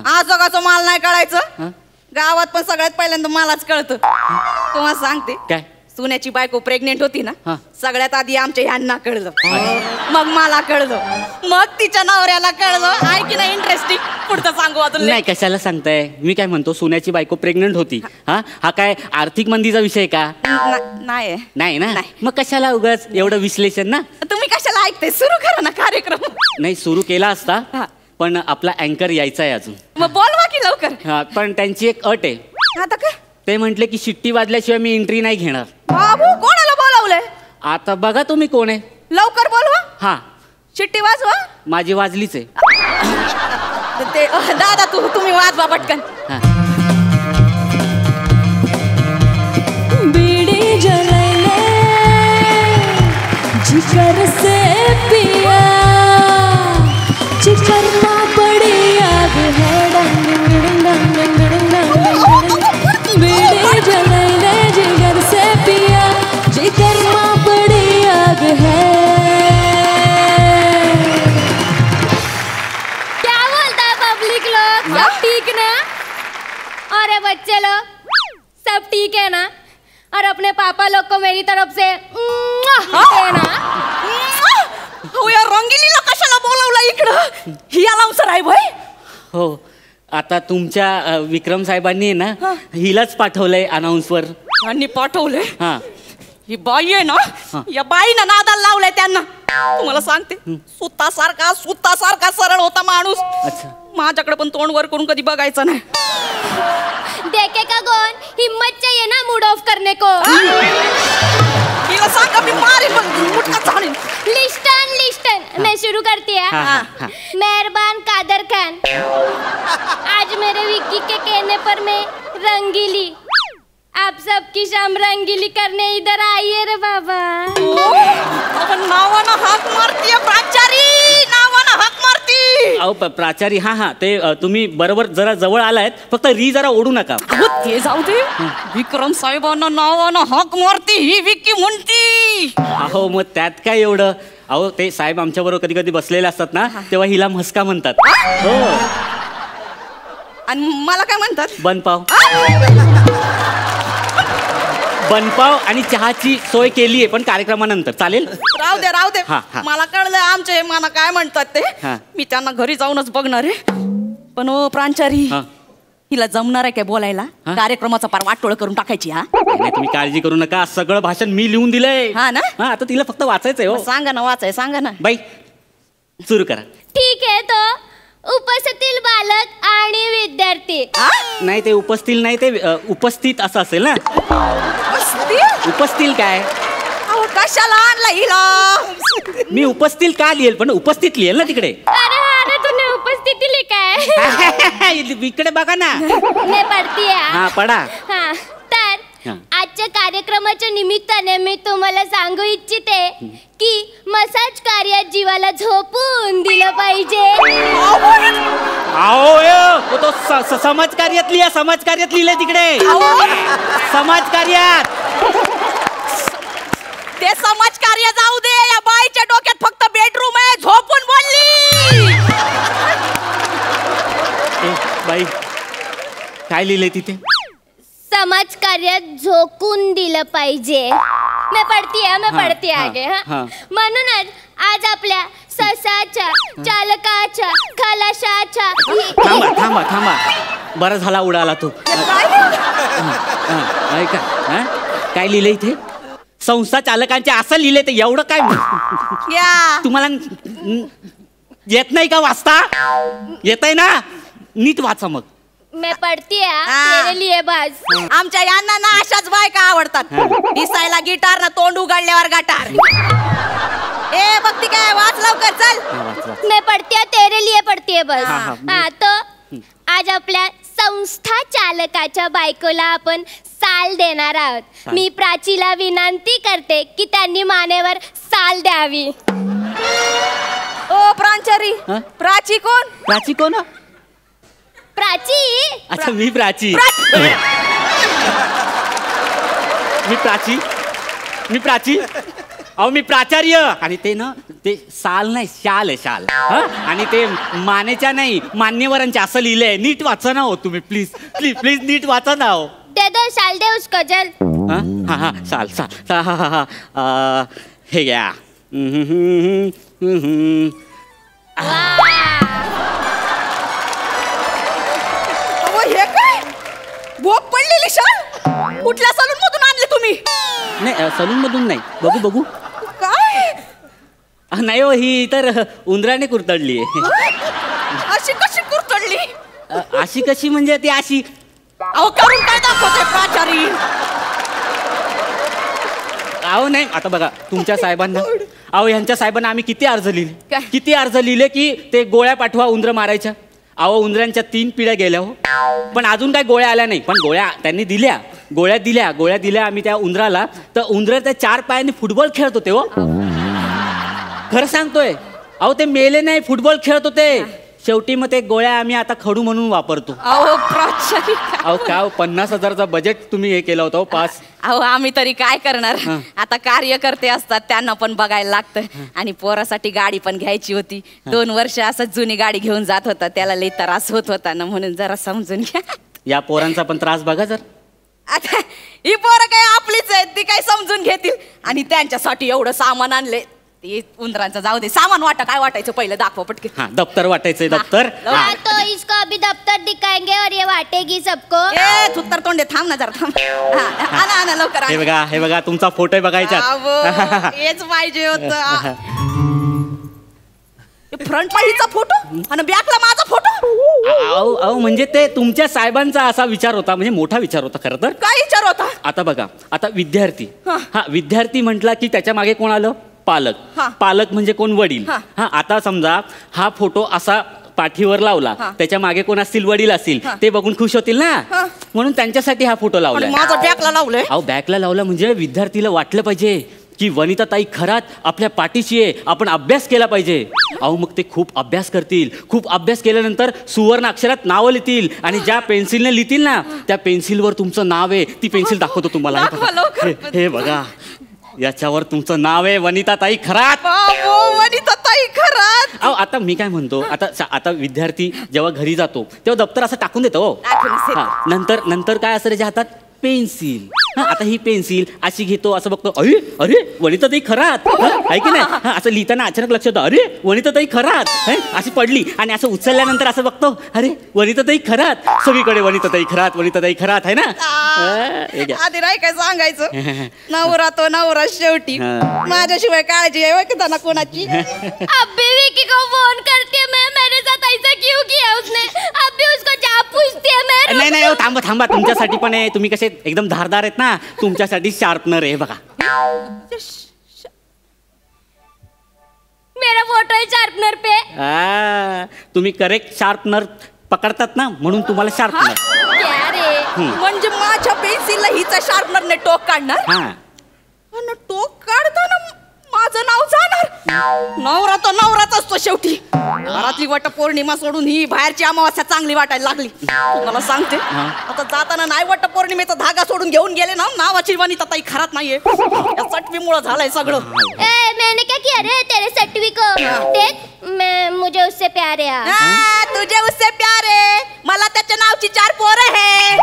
[SPEAKER 8] आज जगाचं माल नाही कळायचं. गावात पण सगळ्यात पहिल्यांदा मलाच कळतं. तुम्हाला सांगते,
[SPEAKER 9] काय?
[SPEAKER 8] सुन्याची बायको प्रेग्नेंट होती ना, सगळ्यात आधी आमच्या ह्यांना कळलं, मग मला कळलं, मग तिच्या नवऱ्याला कळलं. ऐक ना, इंटरेस्टिंग. पुढचं सांगू अजून.
[SPEAKER 9] नाही, कशाला सांगताय? मी काय म्हणतो, सोन्याची बायको प्रेग्नंट होती. हा काय आर्थिक मंदीचा विषय का? नाही ना. मग कशाला उगाच एवढं विश्लेषण ना?
[SPEAKER 8] तुम्ही कशाला ऐकताय? सुरू करा ना कार्यक्रम.
[SPEAKER 9] नाही, सुरू केला असता, पण आपला अँकर यायचा आहे अजून.
[SPEAKER 8] मग बोलवा की लवकर.
[SPEAKER 9] पण त्यांची एक अट आहे.
[SPEAKER 8] आता काय?
[SPEAKER 9] ते म्हटले की शिट्टी वाजल्याशिवाय मी एंट्री नाही घेणार.
[SPEAKER 8] बाबू, कोणाला बोलावलंय?
[SPEAKER 9] आता बघा तुम्ही कोण आहे.
[SPEAKER 8] लवकर बोलवा.
[SPEAKER 9] हा,
[SPEAKER 8] शिट्टी वाजवा.
[SPEAKER 9] माझी वाजलीच आहे.
[SPEAKER 8] ते दादा, तुम्ही वाजवा पटकन.
[SPEAKER 10] बीड़ी जलने जिगर से पिया, जिगर ना बड़ी आग है डंग
[SPEAKER 8] सब ठीक ना? अरे बच्चे लोग सब ठीक है ना? और अपने पापा लोग को मेरी तरफ से है ना?
[SPEAKER 11] या रंगिलीला कशाला बोलवलं इकडं? ही अलाउन्सर आहे भाई.
[SPEAKER 9] हो आता तुमच्या विक्रम साहेबांनी ना हिलाच पाठवलंय अनाऊन्सवर.
[SPEAKER 11] यांनी पाठवले.
[SPEAKER 9] हा
[SPEAKER 11] ही बाई आहे ना, या बाईनं नादाला लावलंय त्यांना. तुम्हाला सांगते सुतासारखा सरळ होता माणूस.
[SPEAKER 9] अच्छा.
[SPEAKER 11] माझ्याकडे पण तोंड वर करून कधी बघायचं नाही.
[SPEAKER 8] देखेगा कौन? हिम्मत चाहिए ना मूड ऑफ करने को.
[SPEAKER 11] तिला सांगा मी मारेन पण मुटका झाडीन.
[SPEAKER 8] लिस्टन मैं शुरू करती है. मेहरबान कादर खान, आज मेरे विक्की के कहने पर मैं रंगीली, आप सबकी शाम रंगीली करने इधर आइए रे बाबा.
[SPEAKER 11] नावानं हाक मारतीये प्राचारी, नावानं हाक मारती.
[SPEAKER 9] अहो प्राचारी हा ते तुम्ही बरोबर जरा जवळ आलायत, फक्त री जरा ओढू नका.
[SPEAKER 11] ते जाऊ दे. विक्रम साहेबांना नावानं हाक मारती ही विक्की म्हणती.
[SPEAKER 9] अहो मग त्यात काय एवढं. अहो ते साहेब आमच्या बरोबर कधी कधी बसलेले असतात ना, तेव्हा हिला म्हस्का म्हणतात. हो.
[SPEAKER 11] आणि मला काय म्हणतात?
[SPEAKER 9] बनपाव. बनपाव आणि चहाची सोय केली आहे, पण कार्यक्रमानंतर चालेल.
[SPEAKER 11] राहू दे.
[SPEAKER 9] हा.
[SPEAKER 11] मला कळलं आमचे मला काय म्हणतात ते. मी त्यांना घरी जाऊनच बघणार आहे. पण ओ प्रांचारी, हिला जमणार आहे काय बोलायला? कार्यक्रमाचा पार वाटोळ करून टाकायची.
[SPEAKER 9] नाही तुम्ही काळजी करू नका, सगळं भाषण मी लिहून दिलंय.
[SPEAKER 11] हा ना?
[SPEAKER 9] हा आता तिला फक्त वाचायचंय. हो
[SPEAKER 11] सांगा ना, सांगा ना
[SPEAKER 9] बाई, सुरू करा.
[SPEAKER 8] ठीक है तो उपस्थित बालक आणि विद्यार्थी.
[SPEAKER 9] नाही ते उपस्थित नाही, ते उपस्थित असं असेल ना. उपस्थित काय?
[SPEAKER 11] अहो कशाला आणला हिला?
[SPEAKER 9] मी उपस्थित का लिहेल, पण उपस्थित लिहेल ना तिकडे.
[SPEAKER 8] अरे तूने उपस्थिती लिखा है.
[SPEAKER 9] इकडे बघा ना.
[SPEAKER 8] मैं पढ़ती है.
[SPEAKER 9] हा पडा.
[SPEAKER 8] हा तर आजच्या कार्यक्रमाच्या निमित्ताने मी तुम्हाला सांगू इच्छिते की मसाज कार्यात जीवाला झोपून दिलं पाहिजे.
[SPEAKER 9] अहो तो समाज कार्यात लिहा, समाज कार्यात लिहिले तिकडे. समाज कार्यात.
[SPEAKER 11] ते समाज कार्य जाऊ दे. या बाईच्या डोक्यात फक्त बेडरूम आहे. झोपून बोलली.
[SPEAKER 9] बाई काय लिहिलंय तिथे?
[SPEAKER 8] समाज कार्यात झोकून दिलं पाहिजे. मैं पढ़ती है आगे. म्हणूनच आज आपल्या ससाच्या, चालकाच्या, खलाशाच्या.
[SPEAKER 9] थांबा. बरं झाला उडाला तो. ऐका काय लिहिलंय इथे? संस्था चालकांचे असं लिहिलंय. ते एवढं काय तुम्हाला येत नाही का वाचता? येतंय ना? नीट वाचा मग.
[SPEAKER 8] मैं पढ़ती है तेरे लिए बस.
[SPEAKER 11] आमच्या यांना ना अशाच बायका आवडतात. दिसायला गिटार ना तोंड उघडल्यावर गटार. ए बघती काय? वाच लवकर चल.
[SPEAKER 8] मैं पढ़ती है तेरे लिए पढ़ती है बस. हा तो आज आपल्या संस्था चालकाच्या बायकोला आपण साल देणार आहोत. मी प्राचीला विनंती करते की त्यांनी मानेवर साल द्यावी.
[SPEAKER 11] ओ प्रांचारी, प्राची कोण?
[SPEAKER 9] प्राची कोण?
[SPEAKER 8] प्राची.
[SPEAKER 9] अच्छा मी प्राची. मी प्राची. अहो मी प्राचार्य. आणि ते ना ते साल नाही, शाल आहे, शाल. आणि ते मानेच्या नाही, मान्यवरांच्या असं लिहिलंय. नीट वाचा ना हो तुम्ही, प्लीज प्लीज प्लीज नीट वाचा ना हो.
[SPEAKER 8] दे दो साल दे उसको जल.
[SPEAKER 9] हा साल. हे घ्या.
[SPEAKER 11] हे काय? भोग पडलेली शाल? कुठल्या सलून मधून आणले तुम्ही?
[SPEAKER 9] नाही सलून मधून नाही. बघू
[SPEAKER 11] काय?
[SPEAKER 9] नाही हो, ही तर उंदराने कुरतडली आहे.
[SPEAKER 11] अशी कशी कुरतडली?
[SPEAKER 9] अशी कशी म्हणजे ती अशी.
[SPEAKER 11] अहो करून काय दाखवते प्राचारी?
[SPEAKER 9] अहो नाही आता बघा तुमच्या साहेबांना, अहो यांच्या साहेबांना आम्ही किती अर्ज लिहिले की ते गोळ्या पाठवा उंदर मारायच्या. अहो उंदरांच्या 3 पिढ्या गेल्या हो, पण अजून काय गोळ्या आल्या नाही. पण गोळ्या त्यांनी दिल्या, गोळ्या दिल्या आम्ही त्या उंदराला. तर उंदर त्या 4 पायांनी फुटबॉल खेळत होते हो. खरं सांगतोय. अहो ते मेले नाही, फुटबॉल खेळत होते. शेवटी मग ते गोळ्या आम्ही आता खडू म्हणून वापरतो.
[SPEAKER 11] अहो प्राचार्य,
[SPEAKER 9] अहो काय 50,000चा बजेट तुम्ही हे केलं होतं पास.
[SPEAKER 11] अहो आम्ही तरी काय करणार, आता कार्यकर्ते असतात त्यांना पण बघायला लागतं. आणि पोरासाठी गाडी पण घ्यायची होती. 2 वर्ष असं जुनी गाडी घेऊन जात होता, त्याला लई त्रास होत होता ना, म्हणून जरा समजून घ्या.
[SPEAKER 9] या पोरांचा पण त्रास बघा जर.
[SPEAKER 11] आता ही पोरं काय आपलीच आहेत, ती काय समजून घेतील. आणि त्यांच्यासाठी एवढं सामान आणले, ते उंदरांचं जाऊ दे. सामान वाटा, काय वाटायचं पहिलं दाखवा पटके.
[SPEAKER 9] हा दप्तर वाटायचंय दप्तर.
[SPEAKER 8] हाँ, तो इसको अभी दफ्तर दिखाएंगे और ये बांटेगी सबको.
[SPEAKER 11] ए थुत्तर तोंडे थांब ना जरा थांब. हा, आणा लवकर
[SPEAKER 9] हे बघा, हे बघा तुमचा फोटो बघायचा.
[SPEAKER 11] हेच पाहिजे होतं. फ्रंटला हिचा फोटो आणि बॅकला माझा फोटो.
[SPEAKER 9] अहो म्हणजे ते तुमच्या साहेबांचा असा विचार होता, म्हणजे मोठा विचार होता खरं तर.
[SPEAKER 11] काय विचार होता?
[SPEAKER 9] आता बघा, आता विद्यार्थी, हा विद्यार्थी म्हटला की त्याच्या मागे कोण आलं? पालक. पालक म्हणजे कोण? वडील. हा आता समजा हा फोटो असा पाठीवर लावला, त्याच्या मागे कोण असतील? वडील असतील. ते बघून खुश होतील ना, म्हणून त्यांच्यासाठी हा फोटो लावला.
[SPEAKER 11] माझा बॅकला लावलाय.
[SPEAKER 9] अहो बॅकला लावला म्हणजे विद्यार्थीला वाटलं पाहिजे की वनिताताई खरात आपल्या पाठीशी आहे, आपण अभ्यास केला पाहिजे. अहो मग ते खूप अभ्यास करतील. खूप अभ्यास केल्यानंतर सुवर्ण अक्षरात नावं लिहितील आणि ज्या पेन्सिलने लिहितील ना, त्या पेन्सिलवर तुमचं नाव आहे. ती पेन्सिल दाखवतो तुम्हाला. हे बघा, याच्यावर तुमचं नाव आहे, वनिताताई खरात.
[SPEAKER 11] वनिताताई खरात.
[SPEAKER 9] अहो आता मी काय म्हणतो, आता विद्यार्थी जेव्हा घरी जातो तेव्हा दप्तर असं टाकून देतो. नंतर काय असं त्याच्या हातात? पेन्सिल. आता ही पेन्सिल अशी घेतो, असं बघतो, अरे अरे वनिताताई खरात आहे की नाही. असं लिहिताना अचानक लक्षात येतं, अरे वनिताताई खरात अशी पडली. आणि असं उचलल्यानंतर असं बघतो, अरे वनिताताई खरात. सगळीकडे वनिताताई खरात, वनिताताई खरात आहे ना.
[SPEAKER 11] आधी नाही काय सांगायचं, नवरा तो नवरा शेवटी. माझ्याशिवाय काळजी आहे की त्यांना कोणाची.
[SPEAKER 8] अभी विकी को फोन करके मेरे साथ ऐसा क्यों किया उसने, अभी उसको जा पूछती है मैं.
[SPEAKER 9] नाही थांबा, तुमच्यासाठी पण आहे. तुम्ही कसे एकदम धारदार आहेत ना, तुमच्यासाठी शार्पनर आहे बघा.
[SPEAKER 8] मेरा फोटो है शार्पनर पे.
[SPEAKER 9] तुम्ही करेक्ट शार्पनर पकडतात ना, म्हणून तुम्हाला शार्पनर.
[SPEAKER 11] म्हणजे माझ्या पेन्सिलला हिचा शार्पनरने टोक काढणार. टोक काढताना माझं नाव जाणार. नवरा तो नवराच असतो शेवटी. घरातली वटपौर्णिमा सोडून ही बाहेरची अमावास्या चांगली वाटायला लागली. तुम्हाला सांगते, आता जाताना नाही वटपौर्णिमेचा धागा सोडून घेऊन गेले ना, नावाची वनिताताई खरात नाहीये. या चटवीमुळे झालंय सगळं.
[SPEAKER 8] मैंने क्या किया रे तेरे सटवी को. देख मुझे उससे प्यार है.
[SPEAKER 11] तुझे उससे प्यार है. मला त्याच्या नावची 4 पोरं आहे.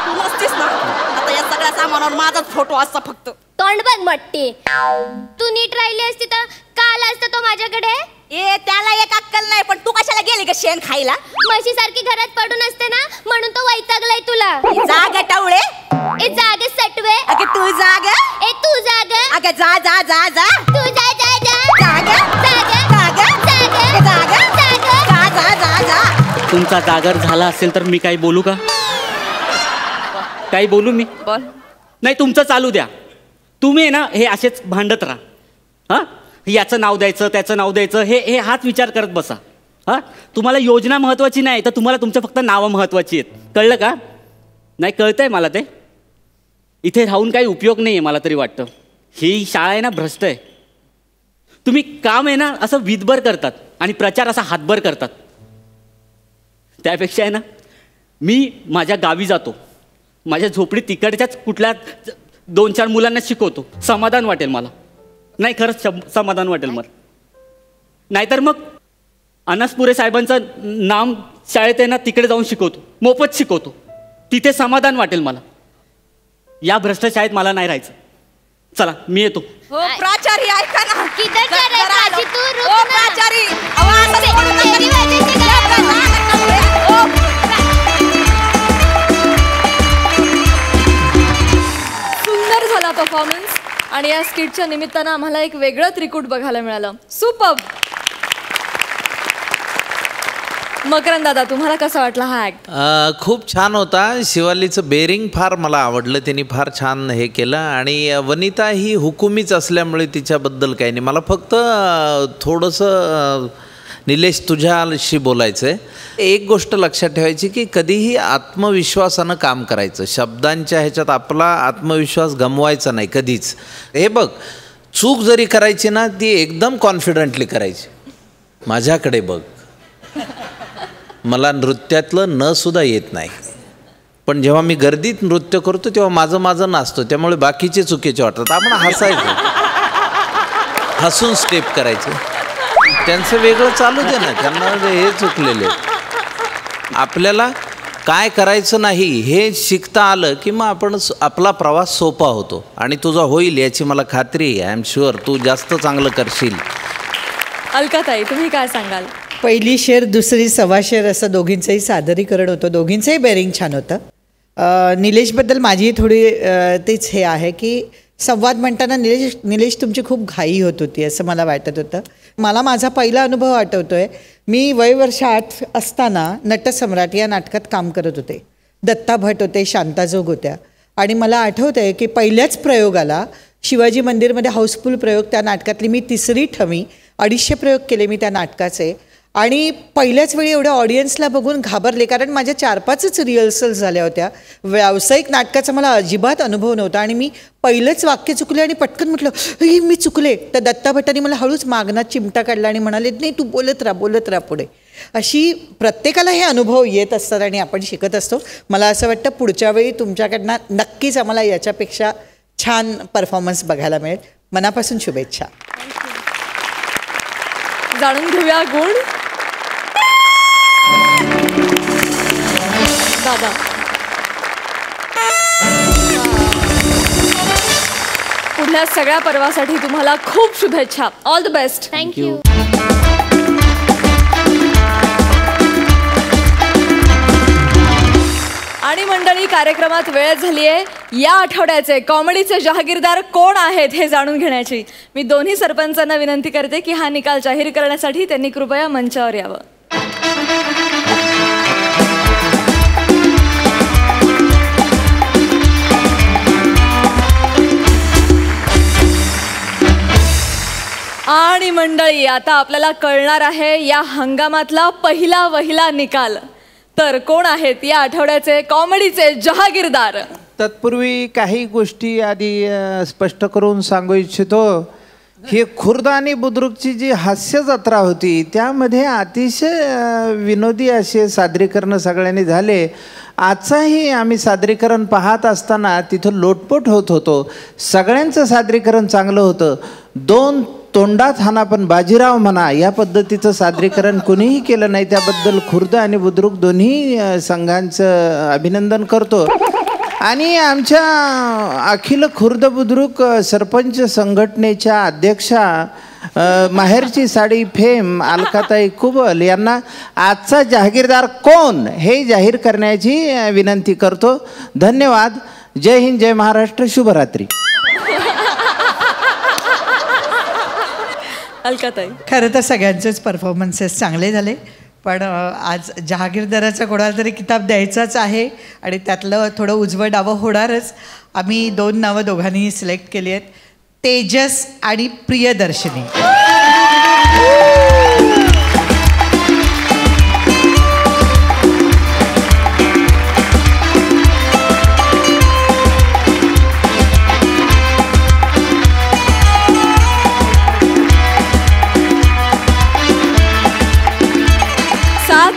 [SPEAKER 11] तू नसतीस ना, आता या सगळ्या सामानावर माझाच फोटो असता फक्त.
[SPEAKER 8] तोंड बघ मट्टी. तू नीट राहिली असती तर काल असतं तो माझ्याकडे.
[SPEAKER 11] ए त्याला एक अक्कल नाही, पण तू कशाला गेली ग शेण खायला?
[SPEAKER 8] म्हशी सारखी घरात पडून असते ना, म्हणून तो वैतागलाय तुला.
[SPEAKER 11] जाग टवळे.
[SPEAKER 8] ए जाग सटवे.
[SPEAKER 11] अगे तू जाग.
[SPEAKER 8] ए तू जाग.
[SPEAKER 11] अगे जा जा जा जा.
[SPEAKER 8] तू जा जा जा.
[SPEAKER 11] जाग जाग जाग जाग जाग जा जा जा जा.
[SPEAKER 9] तुमचा जागर झाला असेल तर मी काही बोलू का? काही बोलू मी?
[SPEAKER 11] बोल.
[SPEAKER 9] नाही तुमचं चालू द्या. तुम्ही ना हे असेच भांडत राहा. याचं नाव द्यायचं, त्याचं नाव द्यायचं, हे हाच विचार करत बसा. तुम्हाला योजना महत्वाची नाही, तर तुम्हाला तुमचं फक्त नावं महत्वाची आहेत. कळलं का? नाही कळतंय मला ते. इथे राहून काही उपयोग नाही आहे मला तरी वाटतं. ही शाळा आहे ना भ्रष्ट आहे. तुम्ही काम आहे ना असं विधभर करतात आणि प्रचार असा हातभर करतात. त्यापेक्षा आहे ना मी माझ्या गावी जातो, माझ्या झोपडीत तिकडच्याच कुठल्या 2-4 मुलांना शिकवतो. समाधान वाटेल मला. नाही खरंच समाधान वाटेल मला. नाहीतर मग अनसपुरे साहेबांचं नाम शाळेत आहे ना तिकडे जाऊन शिकवतो, मोफत शिकवतो. तिथे समाधान वाटेल मला. या भ्रष्ट शाळेत मला नाही राहायचं. चला मी येतो.
[SPEAKER 11] हो प्राचार्य ऐका ना.
[SPEAKER 8] किधर जा रहा है प्राची तू? रुक
[SPEAKER 11] ओ
[SPEAKER 8] ना.
[SPEAKER 11] प्राचार्य
[SPEAKER 8] तेरी वजह से
[SPEAKER 1] सुंदर झाला परफॉर्मन्स. आणि या स्किटच्या निमित्तानं आम्हाला एक वेगळं त्रिकूट बघायला मिळालं. सुपर्ब. मकरंद दादा, तुम्हाला कसा वाटला हा ऍक्ट?
[SPEAKER 4] खूप छान होता. शिवालीचं बेरिंग फार मला आवडलं. त्यांनी फार छान हे केलं. आणि वनिता ही हुकुमीच असल्यामुळे तिच्याबद्दल काही नाही. मला फक्त थोडंसं निलेश तुझ्याशी बोलायचं आहे. एक गोष्ट लक्षात ठेवायची की कधीही आत्मविश्वासानं काम करायचं. शब्दांच्या ह्याच्यात आपला आत्मविश्वास गमवायचा नाही कधीच. हे बघ, चूक जरी करायची ना ती एकदम कॉन्फिडंटली करायची. माझ्याकडे बघ, मला नृत्यातलं न सुद्धा येत नाही, पण जेव्हा मी गर्दीत नृत्य करतो तेव्हा माझं नाचतो, त्यामुळे बाकीचे चुकीचे वाटतात. आपण हसायचं, हसून स्टेप करायचे, त्यांचं वेगळं चालू दे ना, त्यांना हे चुकलेले. आपल्याला काय करायचं नाही हे शिकता आलं की मग आपण आपला प्रवास सोपा होतो आणि तुझा होईल याची मला खात्री आहे. आय एम शुअर तू जास्त चांगलं करशील.
[SPEAKER 1] अलकाताई, तुम्ही काय सांगाल?
[SPEAKER 5] पहिली शेर, दुसरी सव्वा शेर असं दोघींचंही सादरीकरण होतं, दोघींचंही बेरिंग छान होतं. निलेशबद्दल माझी थोडी तेच हे आहे की संवाद म्हणताना निलेश तुमची खूप घाई होत होती असं मला वाटत होतं. मला माझा पहिला अनुभव आठवतोय. मी वयवर्ष 8 असताना नटसम्राट या नाटकात काम करत होते. दत्ता भट होते, शांताजोग होत्या आणि मला आठवतं आहे की पहिल्याच प्रयोगाला शिवाजी मंदिरमध्ये हाऊसफुल प्रयोग, त्या नाटकातली मी 3री ठमी, 250 प्रयोग केले मी त्या नाटकाचे आणि पहिल्याच वेळी एवढ्या ऑडियन्सला बघून घाबरले, कारण माझ्या 4-5च रिहर्सल्स झाल्या होत्या. व्यावसायिक नाटकाचा मला अजिबात अनुभव नव्हता आणि मी पहिलंच वाक्य चुकले आणि पटकन म्हटलं मी चुकले. तर दत्ता भट्टांनी मला हळूच मागणात चिमटा काढला आणि म्हणाले नाही तू बोलत राहा पुढे. अशी प्रत्येकाला हे अनुभव येत असतात आणि आपण शिकत असतो. मला असं वाटतं पुढच्या वेळी तुमच्याकडनं नक्कीच आम्हाला याच्यापेक्षा छान परफॉर्मन्स बघायला मिळेल. मनापासून शुभेच्छा.
[SPEAKER 1] जाणून घेऊया गुण. दादा, पुढल्या सगळ्या पर्वासाठी तुम्हाला खूप शुभेच्छा. All the best.
[SPEAKER 10] थँक्यू.
[SPEAKER 1] आणि मंडळी, कार्यक्रमात वेळ झाली आहे या आठवड्याचे कॉमेडीचे जहागीरदार कोण आहेत हे जाणून घेण्याची. मी दोन्ही सरपंचांना विनंती करते की हा निकाल जाहीर करण्यासाठी त्यांनी कृपया मंचावर यावं. आणि मंडळी, आता आपल्याला कळणार आहे या हंगामातला पहिला निकाल. तर कोण आहेत या आठवड्याचे कॉमेडीचे जहागीरदार?
[SPEAKER 7] तत्पूर्वी काही गोष्टी आधी स्पष्ट करून सांगू इच्छितो. ही खुर्द आणि बुद्रुकची जी हास्य जत्रा होती त्यामध्ये अतिशय विनोदी असे सादरीकरण सगळ्यांनी झाले. आजचाही आम्ही सादरीकरण पाहत असताना तिथं लोटपोट होत होतो. सगळ्यांचं सादरीकरण चांगलं होतं. 2 तोंडात हाना पण बाजीराव म्हणा या पद्धतीचं सादरीकरण कुणीही केलं नाही. त्याबद्दल खुर्द आणि बुद्रुक दोन्ही संघांचं अभिनंदन करतो. आणि आमच्या अखिल खुर्द बुद्रुक सरपंच संघटनेच्या अध्यक्षा माहेरची साडी फेम अलकाताई कुबल यांना आजचा जहागीरदार कोण हे जाहीर करण्याची विनंती करतो. धन्यवाद. जय हिंद, जय महाराष्ट्र, शुभरात्री.
[SPEAKER 1] अलकाताई,
[SPEAKER 5] खरं तर सगळ्यांचेच परफॉर्मन्सेस चांगले झाले, पण आज जहागीरदाराचा कोणाला तरी किताब द्यायचाच आहे आणि त्यातलं थोडं उजवं डावं होणारच. आम्ही 2 नावं दोघांनी सिलेक्ट केली आहेत, तेजस आणि प्रियदर्शनी.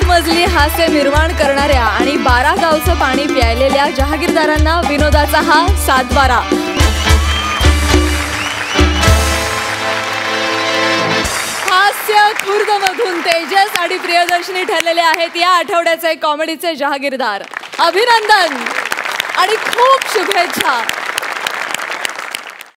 [SPEAKER 1] मजली हास्य निर्माण करणाऱ्या आणि 12 गावचं पाणी प्यायलेल्या जहागीरदारांना विनोदाचा हा सातबारा. हास्य खुर्दमधून तेजस आणि प्रियदर्शनी ठरलेले आहेत या आठवड्याचे कॉमेडीचे जहागीरदार. अभिनंदन आणि खूप शुभेच्छा.